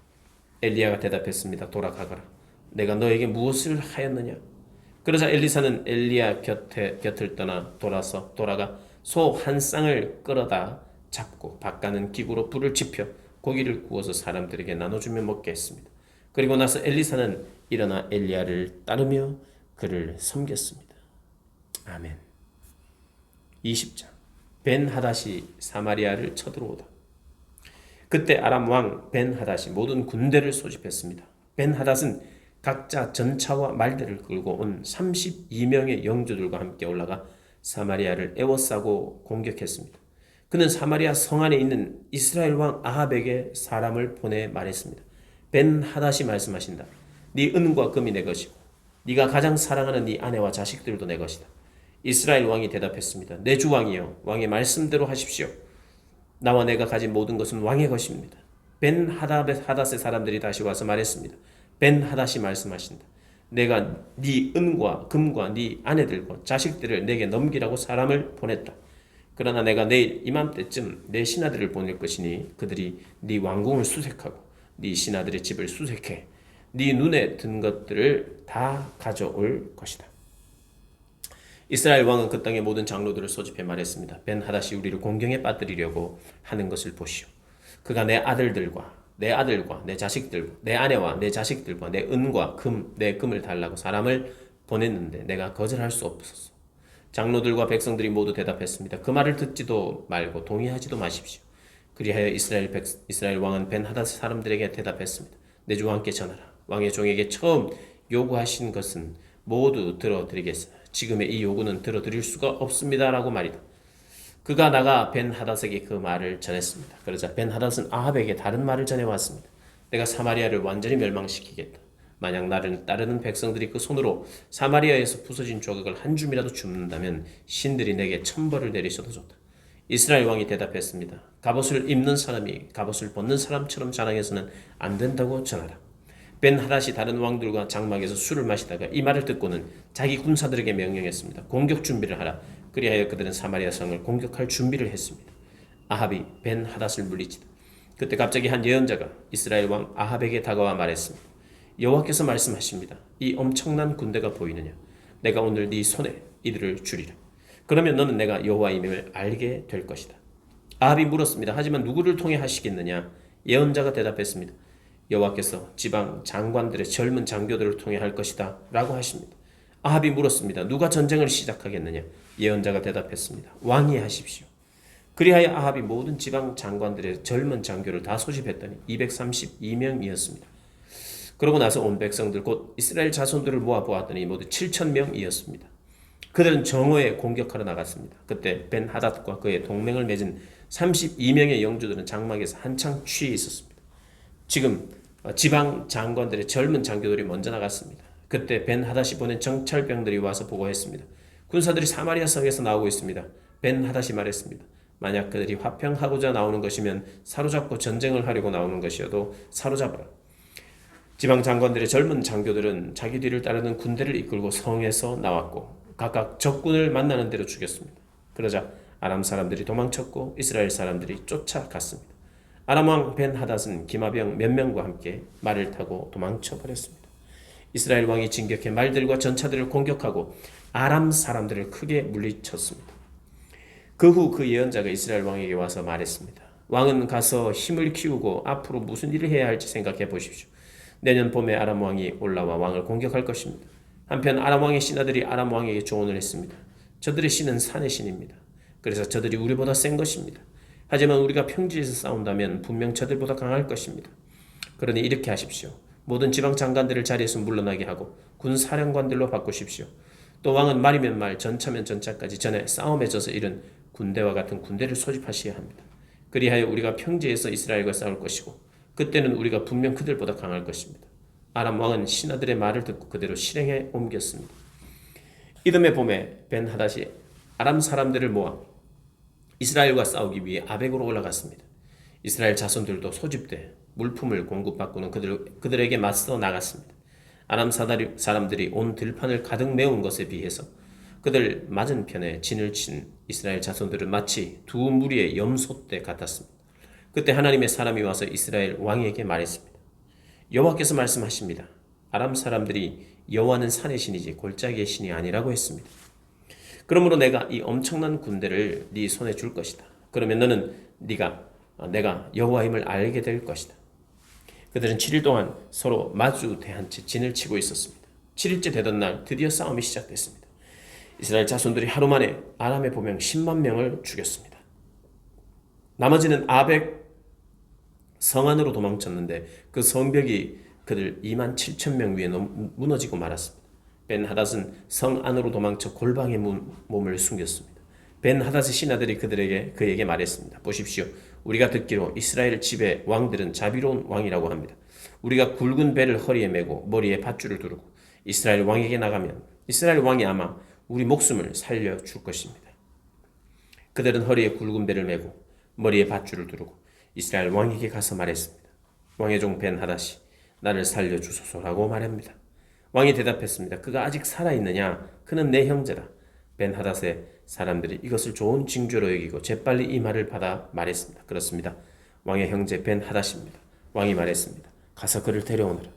엘리야가 대답했습니다. 돌아가거라. 내가 너에게 무엇을 하였느냐? 그러자 엘리사는 엘리야 곁을 떠나 돌아가 소 한 쌍을 끌어다 잡고 밭 가는 기구로 불을 지펴 고기를 구워서 사람들에게 나눠주며 먹게 했습니다. 그리고 나서 엘리사는 일어나 엘리야를 따르며 그를 섬겼습니다. 아멘. 20장. 벤하닷이 사마리아를 쳐들어오다. 그때 아람 왕 벤하닷이 모든 군대를 소집했습니다. 벤하닷은 각자 전차와 말들을 끌고 온 32명의 영주들과 함께 올라가 사마리아를 에워싸고 공격했습니다. 그는 사마리아 성 안에 있는 이스라엘 왕 아합에게 사람을 보내 말했습니다. 벤하닷이 말씀하신다. 네 은과 금이 내 것이고 네가 가장 사랑하는 네 아내와 자식들도 내 것이다. 이스라엘 왕이 대답했습니다. 내 주 왕이여, 왕의 말씀대로 하십시오. 나와 내가 가진 모든 것은 왕의 것입니다. 벤하닷의 사람들이 다시 와서 말했습니다. 벤하닷이 말씀하신다. 내가 네 은과 금과 네 아내들과 자식들을 내게 넘기라고 사람을 보냈다. 그러나 내가 내일 이맘때쯤 내 신하들을 보낼 것이니 그들이 네 왕궁을 수색하고 네 신하들의 집을 수색해 네 눈에 든 것들을 다 가져올 것이다. 이스라엘 왕은 그 땅의 모든 장로들을 소집해 말했습니다. 벤하닷이 우리를 공경에 빠뜨리려고 하는 것을 보시오. 그가 내 아들과 내 자식들과 내 아내와 내 자식들과 내 은과 내 금을 달라고 사람을 보냈는데 내가 거절할 수 없었소. 장로들과 백성들이 모두 대답했습니다. 그 말을 듣지도 말고 동의하지도 마십시오. 그리하여 이스라엘 왕은 벤하닷 사람들에게 대답했습니다. 내 주 왕께 전하라. 왕의 종에게 처음 요구하신 것은 모두 들어드리겠으나 지금의 이 요구는 들어드릴 수가 없습니다라고 말이다. 그가 나가 벤하닷에게 그 말을 전했습니다. 그러자 벤하닷은 아합에게 다른 말을 전해왔습니다. 내가 사마리아를 완전히 멸망시키겠다. 만약 나를 따르는 백성들이 그 손으로 사마리아에서 부서진 조각을 한 줌이라도 줍는다면 신들이 내게 천벌을 내리셔도 좋다. 이스라엘 왕이 대답했습니다. 갑옷을 입는 사람이 갑옷을 벗는 사람처럼 자랑해서는 안 된다고 전하라. 벤하닷이 다른 왕들과 장막에서 술을 마시다가 이 말을 듣고는 자기 군사들에게 명령했습니다. 공격 준비를 하라. 그리하여 그들은 사마리아 성을 공격할 준비를 했습니다. 아합이 벤하닷을 물리치다. 그때 갑자기 한 예언자가 이스라엘 왕 아합에게 다가와 말했습니다. 여호와께서 말씀하십니다. 이 엄청난 군대가 보이느냐? 내가 오늘 네 손에 이들을 주리라. 그러면 너는 내가 여호와임을 알게 될 것이다. 아합이 물었습니다. 하지만 누구를 통해 하시겠느냐? 예언자가 대답했습니다. 여호와께서 지방 장관들의 젊은 장교들을 통해 할 것이다 라고 하십니다. 아합이 물었습니다. 누가 전쟁을 시작하겠느냐? 예언자가 대답했습니다. 왕이 하십시오. 그리하여 아합이 모든 지방 장관들의 젊은 장교를 다 소집했더니 232명이었습니다. 그러고 나서 온 백성들 곧 이스라엘 자손들을 모아보았더니 모두 7,000명이었습니다. 그들은 정오에 공격하러 나갔습니다. 그때 벤하닷과 그의 동맹을 맺은 32명의 영주들은 장막에서 한창 취해 있었습니다. 지금 지방 장관들의 젊은 장교들이 먼저 나갔습니다. 그때 벤하닷이 보낸 정찰병들이 와서 보고했습니다. 군사들이 사마리아 성에서 나오고 있습니다. 벤하닷이 말했습니다. 만약 그들이 화평하고자 나오는 것이면 사로잡고 전쟁을 하려고 나오는 것이어도 사로잡아라. 지방 장관들의 젊은 장교들은 자기 뒤를 따르는 군대를 이끌고 성에서 나왔고 각각 적군을 만나는 대로 죽였습니다. 그러자 아람 사람들이 도망쳤고 이스라엘 사람들이 쫓아갔습니다. 아람 왕 벤하닷은 기마병 몇 명과 함께 말을 타고 도망쳐버렸습니다. 이스라엘 왕이 진격해 말들과 전차들을 공격하고 아람 사람들을 크게 물리쳤습니다. 그 후 그 예언자가 이스라엘 왕에게 와서 말했습니다. 왕은 가서 힘을 키우고 앞으로 무슨 일을 해야 할지 생각해 보십시오. 내년 봄에 아람 왕이 올라와 왕을 공격할 것입니다. 한편 아람 왕의 신하들이 아람 왕에게 조언을 했습니다. 저들의 신은 산의 신입니다. 그래서 저들이 우리보다 센 것입니다. 하지만 우리가 평지에서 싸운다면 분명 저들보다 강할 것입니다. 그러니 이렇게 하십시오. 모든 지방 장관들을 자리에서 물러나게 하고 군 사령관들로 바꾸십시오. 또 왕은 말이면 말, 전차면 전차까지 전에 싸움에 져서 이른 군대와 같은 군대를 소집하셔야 합니다. 그리하여 우리가 평지에서 이스라엘과 싸울 것이고 그때는 우리가 분명 그들보다 강할 것입니다. 아람 왕은 신하들의 말을 듣고 그대로 실행에 옮겼습니다. 이듬해 봄에 벤하닷이 아람 사람들을 모아 이스라엘과 싸우기 위해 아벡으로 올라갔습니다. 이스라엘 자손들도 소집돼 물품을 공급받고는 그들에게 맞서 나갔습니다. 아람 사람들이 온 들판을 가득 메운 것에 비해서 그들 맞은편에 진을 친 이스라엘 자손들은 마치 두 무리의 염소떼 같았습니다. 그때 하나님의 사람이 와서 이스라엘 왕에게 말했습니다. 여호와께서 말씀하십니다. 아람 사람들이 여호와는 산의 신이지 골짜기의 신이 아니라고 했습니다. 그러므로 내가 이 엄청난 군대를 네 손에 줄 것이다. 그러면 너는 내가 여호와임을 알게 될 것이다. 그들은 7일 동안 서로 마주 대한 채 진을 치고 있었습니다. 7일째 되던 날 드디어 싸움이 시작됐습니다. 이스라엘 자손들이 하루 만에 아람의 보병 10만 명을 죽였습니다. 나머지는 아벡 성 안으로 도망쳤는데 그 성벽이 그들 2만 7천 명 위에 무너지고 말았습니다. 벤하닷은 성 안으로 도망쳐 골방에 몸을 숨겼습니다. 벤하닷의 신하들이 그에게 말했습니다. 보십시오. 우리가 듣기로 이스라엘 집의 왕들은 자비로운 왕이라고 합니다. 우리가 굵은 배를 허리에 메고 머리에 밧줄을 두르고 이스라엘 왕에게 나가면 이스라엘 왕이 아마 우리 목숨을 살려줄 것입니다. 그들은 허리에 굵은 배를 메고 머리에 밧줄을 두르고 이스라엘 왕에게 가서 말했습니다. 왕의 종 벤하닷이 나를 살려주소서라고 말합니다. 왕이 대답했습니다. 그가 아직 살아있느냐? 그는 내 형제다. 벤하닷의 사람들이 이것을 좋은 징조로 여기고 재빨리 이 말을 받아 말했습니다. 그렇습니다. 왕의 형제 벤하닷입니다. 왕이 말했습니다. 가서 그를 데려오너라.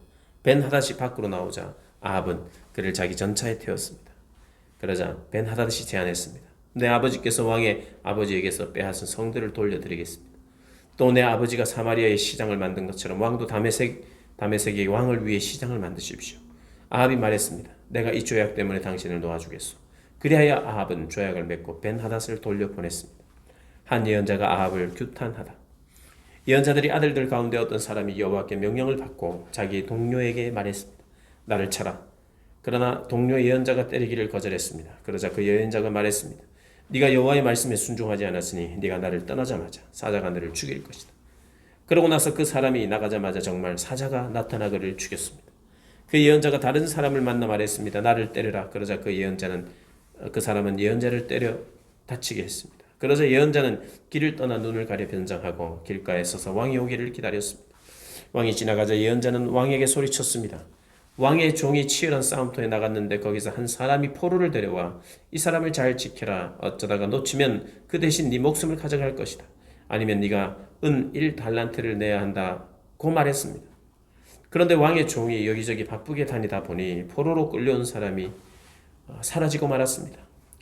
벤하닷이 밖으로 나오자 아합은 그를 자기 전차에 태웠습니다. 그러자 벤하닷이 제안했습니다. 내 아버지께서 왕의 아버지에게서 빼앗은 성들을 돌려드리겠습니다. 또 내 아버지가 사마리아의 시장을 만든 것처럼 왕도 다메섹의 왕을 위해 시장을 만드십시오. 아합이 말했습니다. 내가 이 조약 때문에 당신을 도와주겠소. 그리하여 아합은 조약을 맺고 벤하닷을 돌려보냈습니다. 한 예언자가 아합을 규탄하다. 예언자들이 아들들 가운데 어떤 사람이 여호와께 명령을 받고 자기 동료에게 말했습니다. 나를 쳐라. 그러나 동료 예언자가 때리기를 거절했습니다. 그러자 그 예언자가 말했습니다. 네가 여호와의 말씀에 순종하지 않았으니 네가 나를 떠나자마자 사자가 너를 죽일 것이다. 그러고 나서 그 사람이 나가자마자 정말 사자가 나타나 그를 죽였습니다. 그 예언자가 다른 사람을 만나 말했습니다. 나를 때려라. 그러자 그 사람은 예언자를 때려 다치게 했습니다. 그러자 예언자는 길을 떠나 눈을 가려 변장하고 길가에 서서 왕이 오기를 기다렸습니다. 왕이 지나가자 예언자는 왕에게 소리쳤습니다. 왕의 종이 치열한 싸움터에 나갔는데 거기서 한 사람이 포로를 데려와 이 사람을 잘 지켜라. 어쩌다가 놓치면 그 대신 네 목숨을 가져갈 것이다. 아니면 네가 은 1달란트를 내야 한다고 말했습니다. 그런데 왕의 종이 여기저기 바쁘게 다니다 보니 포로로 끌려온 사람이 사라지고 말았습니다.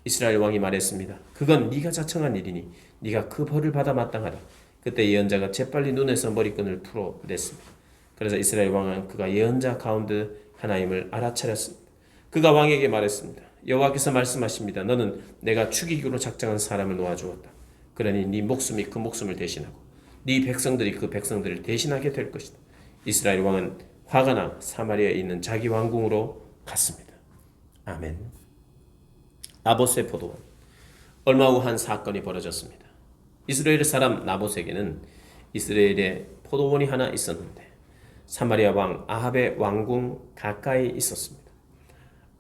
이스라엘 왕이 말했습니다. 그건 네가 자청한 일이니 네가 그 벌을 받아 마땅하다. 그때 예언자가 재빨리 눈에서 머리끈을 풀어냈습니다. 그래서 이스라엘 왕은 그가 예언자 가운데 하나님을 알아차렸습니다. 그가 왕에게 말했습니다. 여호와께서 말씀하십니다. 너는 내가 죽이기로 작정한 사람을 놓아주었다. 그러니 네 목숨이 그 목숨을 대신하고 네 백성들이 그 백성들을 대신하게 될 것이다. 이스라엘 왕은 화가 나 사마리아에 있는 자기 왕궁으로 갔습니다. 아멘. 나봇의 포도원. 얼마 후 한 사건이 벌어졌습니다. 이스라엘 사람 나봇에게는 이스라엘에 포도원이 하나 있었는데 사마리아 왕 아합의 왕궁 가까이 있었습니다.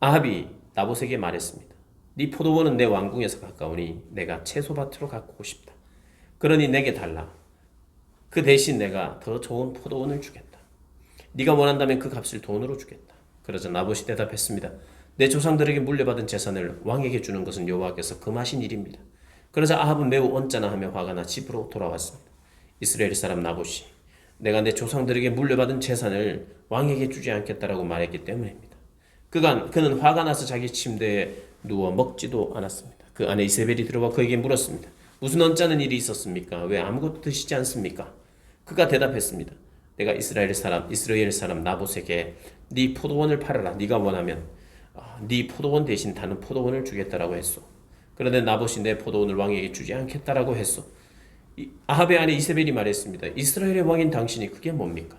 아합이 나봇에게 말했습니다. 네 포도원은 내 왕궁에서 가까우니 내가 채소밭으로 가꾸고 싶다. 그러니 내게 달라. 그 대신 내가 더 좋은 포도원을 주겠다. 네가 원한다면 그 값을 돈으로 주겠다. 그러자 나봇이 대답했습니다. 내 조상들에게 물려받은 재산을 왕에게 주는 것은 여호와께서 금하신 일입니다. 그러자 아합은 매우 언짢아하며 화가 나 집으로 돌아왔습니다. 이스라엘 사람 나봇이 내가 내 조상들에게 물려받은 재산을 왕에게 주지 않겠다라고 말했기 때문입니다. 그는 화가 나서 자기 침대에 누워 먹지도 않았습니다. 그 안에 이세벨이 들어와 그에게 물었습니다. 무슨 언짢은 일이 있었습니까? 왜 아무것도 드시지 않습니까? 그가 대답했습니다. 내가 이스라엘 사람 나봇에게 네 포도원을 팔아라. 네가 원하면 네 포도원 대신 다른 포도원을 주겠다라고 했소. 그런데 나봇이 내 포도원을 왕에게 주지 않겠다라고 했소. 아합의 아내 이세벨이 말했습니다. 이스라엘의 왕인 당신이 그게 뭡니까?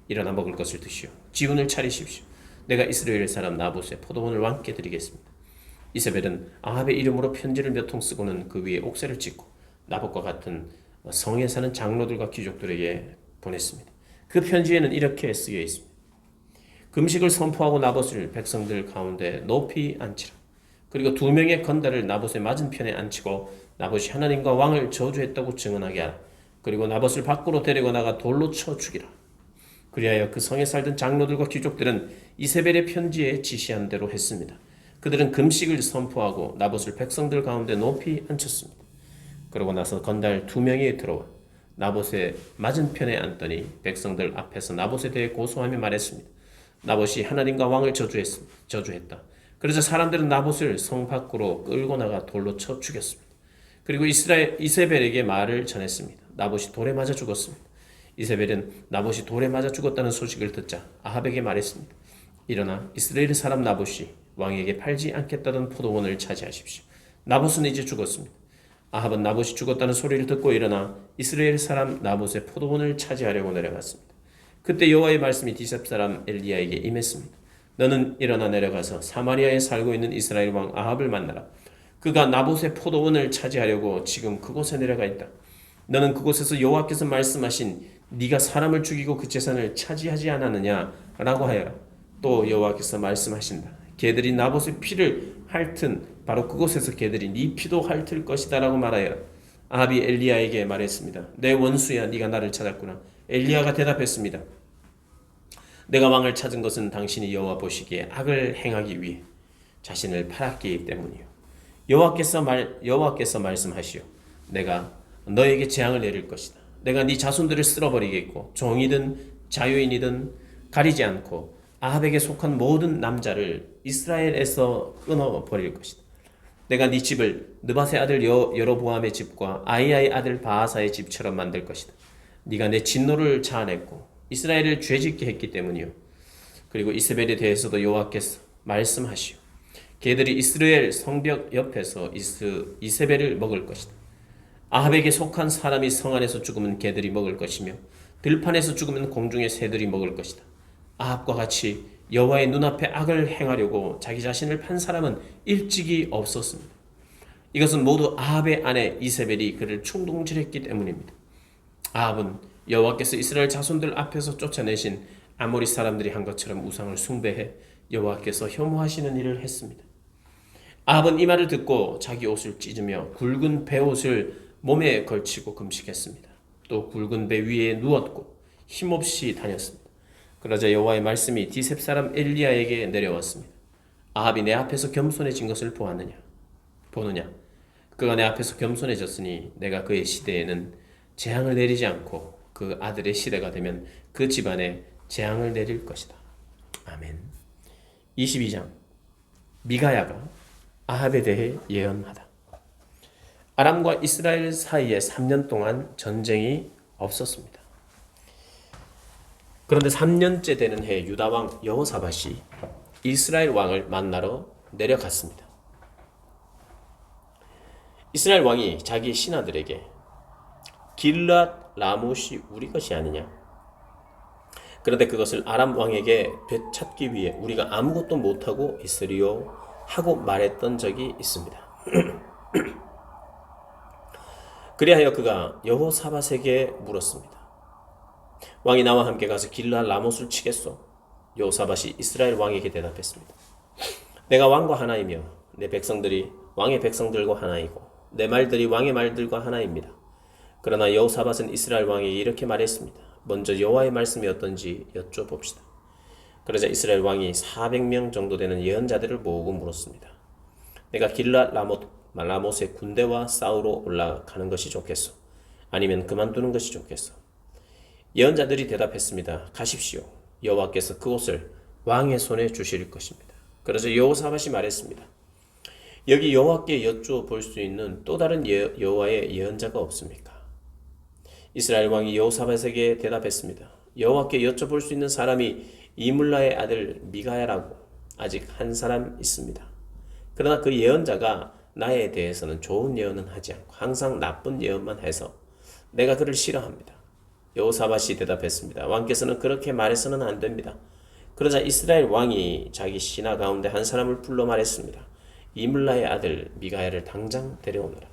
일어나 먹을 것을 드시오. 지훈을 차리십시오. 내가 이스라엘 사람 나봇의 포도원을 왕께 드리겠습니다. 이세벨은 아합의 이름으로 편지를 몇 통 쓰고는 그 위에 옥새를 짓고 나봇과 같은 성에 사는 장로들과 귀족들에게 보냈습니다. 그 편지에는 이렇게 쓰여 있습니다. 금식을 선포하고 나봇을 백성들 가운데 높이 앉히라. 그리고 2명의 건달을 나봇의 맞은편에 앉히고 나봇이 하나님과 왕을 저주했다고 증언하게 하라. 그리고 나봇을 밖으로 데리고 나가 돌로 쳐 죽이라. 그리하여 그 성에 살던 장로들과 귀족들은 이세벨의 편지에 지시한 대로 했습니다. 그들은 금식을 선포하고 나봇을 백성들 가운데 높이 앉혔습니다. 그러고 나서 건달 2명이 들어와 나봇의 맞은편에 앉더니 백성들 앞에서 나봇에 대해 고소하며 말했습니다. 나봇이 하나님과 왕을 저주했다. 그래서 사람들은 나봇을 성 밖으로 끌고 나가 돌로 쳐 죽였습니다. 그리고 이세벨에게 말을 전했습니다. 나봇이 돌에 맞아 죽었습니다. 이세벨은 나봇이 돌에 맞아 죽었다는 소식을 듣자 아합에게 말했습니다. 일어나 이스라엘 사람 나봇이 왕에게 팔지 않겠다던 포도원을 차지하십시오. 나봇은 이제 죽었습니다. 아합은 나봇이 죽었다는 소리를 듣고 일어나 이스라엘 사람 나봇의 포도원을 차지하려고 내려갔습니다. 그때 여호와의 말씀이 디셉 사람 엘리야에게 임했습니다. 너는 일어나 내려가서 사마리아에 살고 있는 이스라엘 왕 아합을 만나라. 그가 나봇의 포도원을 차지하려고 지금 그곳에 내려가 있다. 너는 그곳에서 여호와께서 말씀하신 네가 사람을 죽이고 그 재산을 차지하지 않았느냐라고 하여라. 또 여호와께서 말씀하신다. 개들이 나봇의 피를 핥은 바로 그곳에서 개들이 네 피도 핥을 것이다 라고 말하여라. 아합이 엘리야에게 말했습니다. 내 원수야, 네가 나를 찾았구나. 엘리야가 대답했습니다. 내가 왕을 찾은 것은 당신이 여호와 보시기에 악을 행하기 위해 자신을 팔았기 때문이요. 여호와께서 말씀하시오. 내가 너에게 재앙을 내릴 것이다. 내가 네 자손들을 쓸어버리겠고 종이든 자유인이든 가리지 않고 아합에게 속한 모든 남자를 이스라엘에서 끊어버릴 것이다. 내가 네 집을 느밧의 아들 여로보암의 집과 아히야의 아들 바하사의 집처럼 만들 것이다. 네가 내 진노를 자아냈고 이스라엘을 죄짓게 했기 때문이요. 그리고 이세벨에 대해서도 여호와께서 말씀하시오. 걔들이 이스라엘 성벽 옆에서 이세벨을 먹을 것이다. 아합에게 속한 사람이 성 안에서 죽으면 개들이 먹을 것이며 들판에서 죽으면 공중의 새들이 먹을 것이다. 아합과 같이 여호와의 눈앞에 악을 행하려고 자기 자신을 판 사람은 일찍이 없었습니다. 이것은 모두 아합의 아내 이세벨이 그를 충동질했기 때문입니다. 아합은 여호와께서 이스라엘 자손들 앞에서 쫓아내신 아모리 사람들이 한 것처럼 우상을 숭배해 여호와께서 혐오하시는 일을 했습니다. 아합은 이 말을 듣고 자기 옷을 찢으며 굵은 베옷을 몸에 걸치고 금식했습니다. 또 굵은 배 위에 누웠고 힘없이 다녔습니다. 그러자 여호와의 말씀이 디셉 사람 엘리야에게 내려왔습니다. 아합이 내 앞에서 겸손해진 것을 보느냐? 그가 내 앞에서 겸손해졌으니 내가 그의 시대에는 재앙을 내리지 않고 그 아들의 시대가 되면 그 집안에 재앙을 내릴 것이다. 아멘. 22장 미가야가 아합에 대해 예언하다. 아람과 이스라엘 사이에 3년 동안 전쟁이 없었습니다. 그런데 3년째 되는 해 유다 왕 여호사밧이 이스라엘 왕을 만나러 내려갔습니다. 이스라엘 왕이 자기 신하들에게 길랏 라못이 우리 것이 아니냐? 그런데 그것을 아람 왕에게 되찾기 위해 우리가 아무것도 못하고 있으리요 하고 말했던 적이 있습니다. 그리하여 그가 여호사밧에게 물었습니다. 왕이 나와 함께 가서 길랏 라못을 치겠소? 여호사밧이 이스라엘 왕에게 대답했습니다. 내가 왕과 하나이며 내 백성들이 왕의 백성들과 하나이고 내 말들이 왕의 말들과 하나입니다. 그러나 여호사밧은 이스라엘 왕에게 이렇게 말했습니다. 먼저 여호와의 말씀이 어떤지 여쭤봅시다. 그러자 이스라엘 왕이 400명 정도 되는 예언자들을 모으고 물었습니다. 내가 길랏 라못의 군대와 싸우러 올라가는 것이 좋겠소? 아니면 그만두는 것이 좋겠소? 예언자들이 대답했습니다. 가십시오. 여호와께서 그곳을 왕의 손에 주실 것입니다. 그래서 여호사밧이 말했습니다. 여기 여호와께 여쭈어 수 있는 또 다른 여호와의 예언자가 없습니까? 이스라엘 왕이 여호사밧에게 대답했습니다. 여호와께 여쭤볼 수 있는 사람이 이물라의 아들 미가야라고 아직 한 사람 있습니다. 그러나 그 예언자가 나에 대해서는 좋은 예언은 하지 않고 항상 나쁜 예언만 해서 내가 그를 싫어합니다. 여호사밧이 대답했습니다. 왕께서는 그렇게 말해서는 안 됩니다. 그러자 이스라엘 왕이 자기 신하 가운데 한 사람을 불러 말했습니다. 이물라의 아들 미가야를 당장 데려오너라.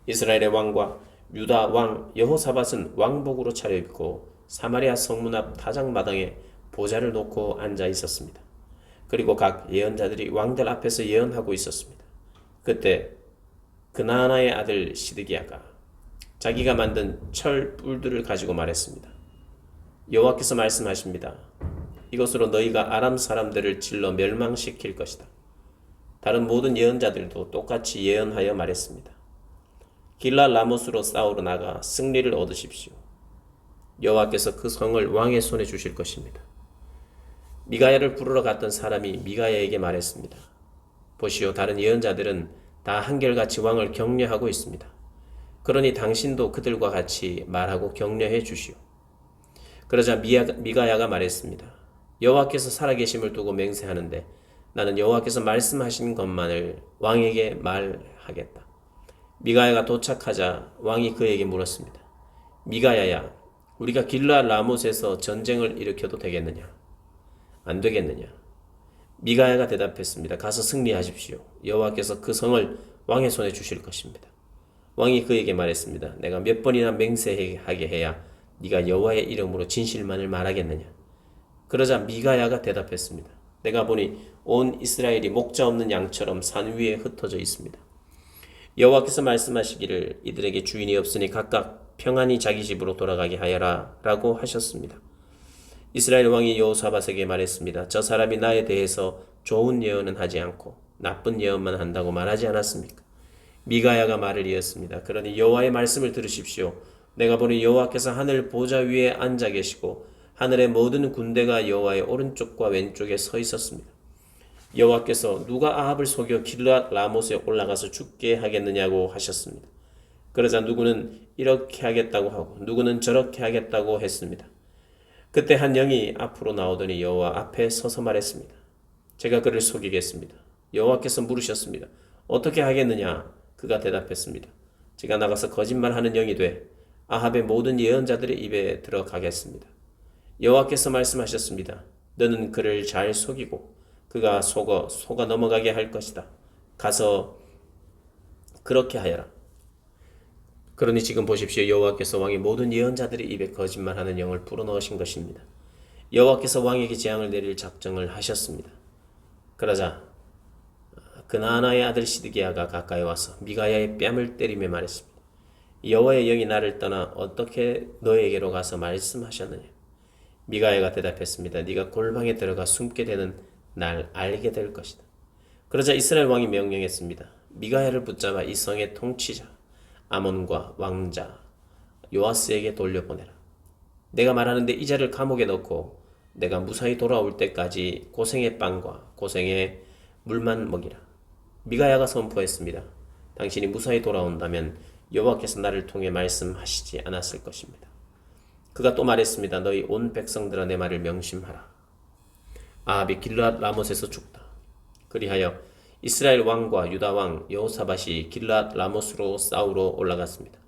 이스라엘의 왕과 유다 왕 여호사밧은 왕복으로 차려입고 사마리아 성문 앞 타작마당에 보좌를 놓고 앉아 있었습니다. 그리고 각 예언자들이 왕들 앞에서 예언하고 있었습니다. 그때 그나나의 아들 시드기야가 자기가 만든 철 뿔들을 가지고 말했습니다. 여호와께서 말씀하십니다. 이것으로 너희가 아람 사람들을 찔러 멸망시킬 것이다. 다른 모든 예언자들도 똑같이 예언하여 말했습니다. 길랏 라못으로 싸우러 나가 승리를 얻으십시오. 여호와께서 그 성을 왕의 손에 주실 것입니다. 미가야를 부르러 갔던 사람이 미가야에게 말했습니다. 보시오, 다른 예언자들은 다 한결같이 왕을 격려하고 있습니다. 그러니 당신도 그들과 같이 말하고 격려해 주시오. 그러자 미가야가 말했습니다. 여호와께서 살아계심을 두고 맹세하는데 나는 여호와께서 말씀하신 것만을 왕에게 말하겠다. 미가야가 도착하자 왕이 그에게 물었습니다. 미가야야, 우리가 길랏 라못에서 전쟁을 일으켜도 되겠느냐? 안 되겠느냐? 미가야가 대답했습니다. 가서 승리하십시오. 여호와께서 그 성을 왕의 손에 주실 것입니다. 왕이 그에게 말했습니다. 내가 몇 번이나 맹세하게 해야 네가 여호와의 이름으로 진실만을 말하겠느냐? 그러자 미가야가 대답했습니다. 내가 보니 온 이스라엘이 목자 없는 양처럼 산 위에 흩어져 있습니다. 여호와께서 말씀하시기를 이들에게 주인이 없으니 각각 평안히 자기 집으로 돌아가게 하여라 라고 하셨습니다. 이스라엘 왕이 여호사밧에게 말했습니다. 저 사람이 나에 대해서 좋은 예언은 하지 않고 나쁜 예언만 한다고 말하지 않았습니까? 미가야가 말을 이었습니다. 그러니 여호와의 말씀을 들으십시오. 내가 보니 여호와께서 하늘 보좌 위에 앉아 계시고 하늘의 모든 군대가 여호와의 오른쪽과 왼쪽에 서 있었습니다. 여호와께서 누가 아합을 속여 길랏 라못에 올라가서 죽게 하겠느냐고 하셨습니다. 그러자 누구는 이렇게 하겠다고 하고 누구는 저렇게 하겠다고 했습니다. 그때 한 영이 앞으로 나오더니 여호와 앞에 서서 말했습니다. 제가 그를 속이겠습니다. 여호와께서 물으셨습니다. 어떻게 하겠느냐? 그가 대답했습니다. 제가 나가서 거짓말하는 영이 돼 아합의 모든 예언자들의 입에 들어가겠습니다. 여호와께서 말씀하셨습니다. 너는 그를 잘 속이고 그가 속아 넘어가게 할 것이다. 가서 그렇게 하여라. 그러니 지금 보십시오. 여호와께서 왕의 모든 예언자들의 입에 거짓말하는 영을 불어넣으신 것입니다. 여호와께서 왕에게 재앙을 내릴 작정을 하셨습니다. 그러자 그나아나의 아들 시드기야가 가까이 와서 미가야의 뺨을 때리며 말했습니다. 여호와의 영이 나를 떠나 어떻게 너에게로 가서 말씀하셨느냐? 미가야가 대답했습니다. 네가 골방에 들어가 숨게 되는 날 알게 될 것이다. 그러자 이스라엘 왕이 명령했습니다. 미가야를 붙잡아 이 성의 통치자 아몬과 왕자 요아스에게 돌려보내라. 내가 말하는데 이 자를 감옥에 넣고 내가 무사히 돌아올 때까지 고생의 빵과 고생의 물만 먹이라. 미가야가 선포했습니다. 당신이 무사히 돌아온다면 여호와께서 나를 통해 말씀하시지 않았을 것입니다. 그가 또 말했습니다. 너희 온 백성들아 내 말을 명심하라. 아합이 길르앗 라못에서 죽다. 그리하여 이스라엘 왕과 유다 왕 여호사밧이 길르앗 라못으로 싸우러 올라갔습니다.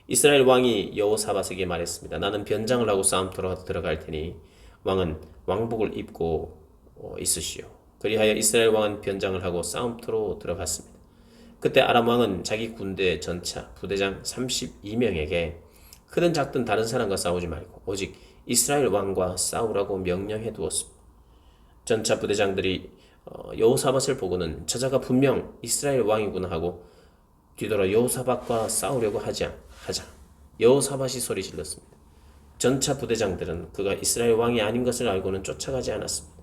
이스라엘 왕이 여호사밧에게 말했습니다. 나는 변장을 하고 싸움터로 들어갈 테니 왕은 왕복을 입고 있으시오. 그리하여 이스라엘 왕은 변장을 하고 싸움터로 들어갔습니다. 그때 아람 왕은 자기 군대 전차 부대장 32명에게 크든 작든 다른 사람과 싸우지 말고 오직 이스라엘 왕과 싸우라고 명령해 두었습니다. 전차 부대장들이 여호사밧을 보고는 저자가 분명 이스라엘 왕이구나 하고 뒤돌아 여호사밧과 싸우려고 하자 여호사밧이 소리 질렀습니다. 전차 부대장들은 그가 이스라엘 왕이 아닌 것을 알고는 쫓아가지 않았습니다.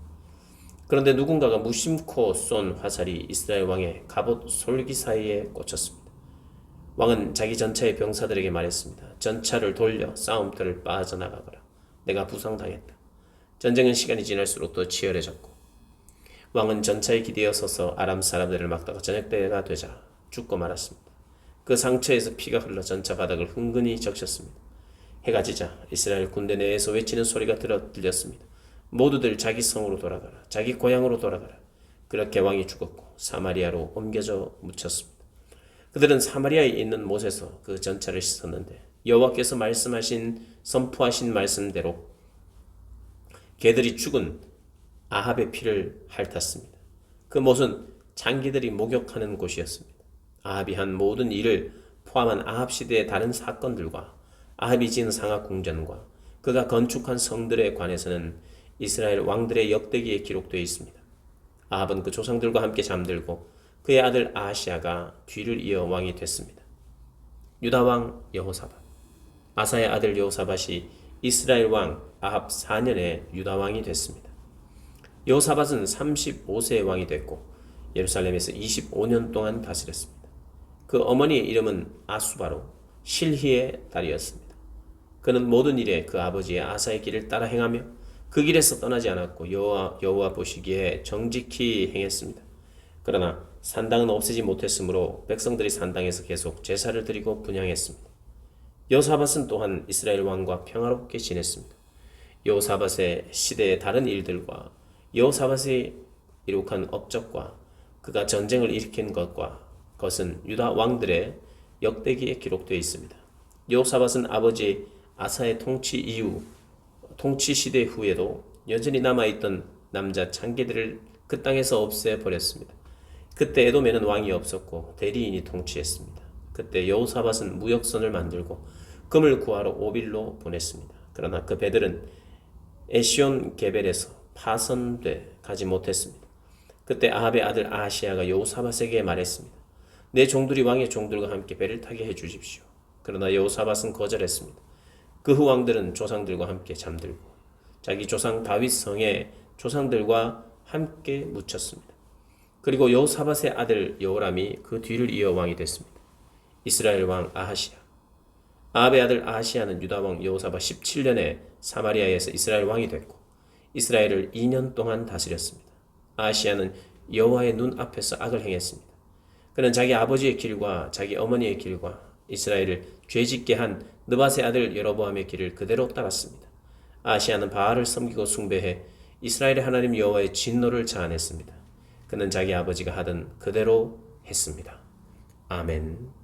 그런데 누군가가 무심코 쏜 화살이 이스라엘 왕의 갑옷 솔기 사이에 꽂혔습니다. 왕은 자기 전차의 병사들에게 말했습니다. 전차를 돌려 싸움터를 빠져나가거라. 내가 부상당했다. 전쟁은 시간이 지날수록 더 치열해졌고 왕은 전차에 기대어 서서 아람 사람들을 막다가 저녁때가 되자 죽고 말았습니다. 그 상처에서 피가 흘러 전차 바닥을 흥건히 적셨습니다. 해가 지자 이스라엘 군대 내에서 외치는 소리가 들렸습니다. 모두들 자기 성으로 돌아가라. 자기 고향으로 돌아가라. 그렇게 왕이 죽었고 사마리아로 옮겨져 묻혔습니다. 그들은 사마리아에 있는 못에서 그 전차를 씻었는데 여호와께서 선포하신 말씀대로 개들이 죽은 아합의 피를 핥았습니다. 그 못은 장기들이 목욕하는 곳이었습니다. 아합이 한 모든 일을 포함한 아합 시대의 다른 사건들과 아합이 지은 상하 궁전과 그가 건축한 성들에 관해서는 이스라엘 왕들의 역대기에 기록되어 있습니다. 아합은 그 조상들과 함께 잠들고 그의 아들 아하시아가 뒤를 이어 왕이 됐습니다. 유다 왕 여호사밧 아사의 아들 여호사밧이 이스라엘 왕 아합 4년에 유다 왕이 됐습니다. 여호사밧은 35세의 왕이 됐고 예루살렘에서 25년 동안 다스렸습니다. 그 어머니의 이름은 아수바로 실히의 딸이었습니다. 그는 모든 일에 그 아버지의 아사의 길을 따라 행하며 그 길에서 떠나지 않았고 여호와 보시기에 정직히 행했습니다. 그러나 산당은 없애지 못했으므로 백성들이 산당에서 계속 제사를 드리고 분향했습니다. 여호사밧은 또한 이스라엘 왕과 평화롭게 지냈습니다. 여호사밧의 시대의 다른 일들과 여호사밧이 이룩한 업적과 그가 전쟁을 일으킨 것은 유다 왕들의 역대기에 기록되어 있습니다. 여호사밧은 아버지 아사의 통치 시대 후에도 여전히 남아있던 남자 장기들을 그 땅에서 없애버렸습니다. 그때 에돔에는 왕이 없었고 대리인이 통치했습니다. 그때 여호사밧은 무역선을 만들고 금을 구하러 오빌로 보냈습니다. 그러나 그 배들은 에시온 게벨에서 파손돼 가지 못했습니다. 그때 아합의 아들 아하시아가 여호사밧에게 말했습니다. 내 종들이 왕의 종들과 함께 배를 타게 해주십시오. 그러나 여호사밧은 거절했습니다. 그 후 왕들은 조상들과 함께 잠들고 자기 조상 다윗 성의 조상들과 함께 묻혔습니다. 그리고 여호사밧의 아들 여호람이 그 뒤를 이어 왕이 됐습니다. 이스라엘 왕 아하시아 아합의 아들 아하시아는 유다 왕 여호사밧 17년에 사마리아에서 이스라엘 왕이 됐고 이스라엘을 2년 동안 다스렸습니다. 아하시아는 여호와의 눈 앞에서 악을 행했습니다. 그는 자기 아버지의 길과 자기 어머니의 길과 이스라엘을 죄짓게 한 느밧의 아들 여로보암의 길을 그대로 따랐습니다. 아하시아는 바알을 섬기고 숭배해 이스라엘의 하나님 여호와의 진노를 자아냈습니다. 그는 자기 아버지가 하던 그대로 했습니다. 아멘.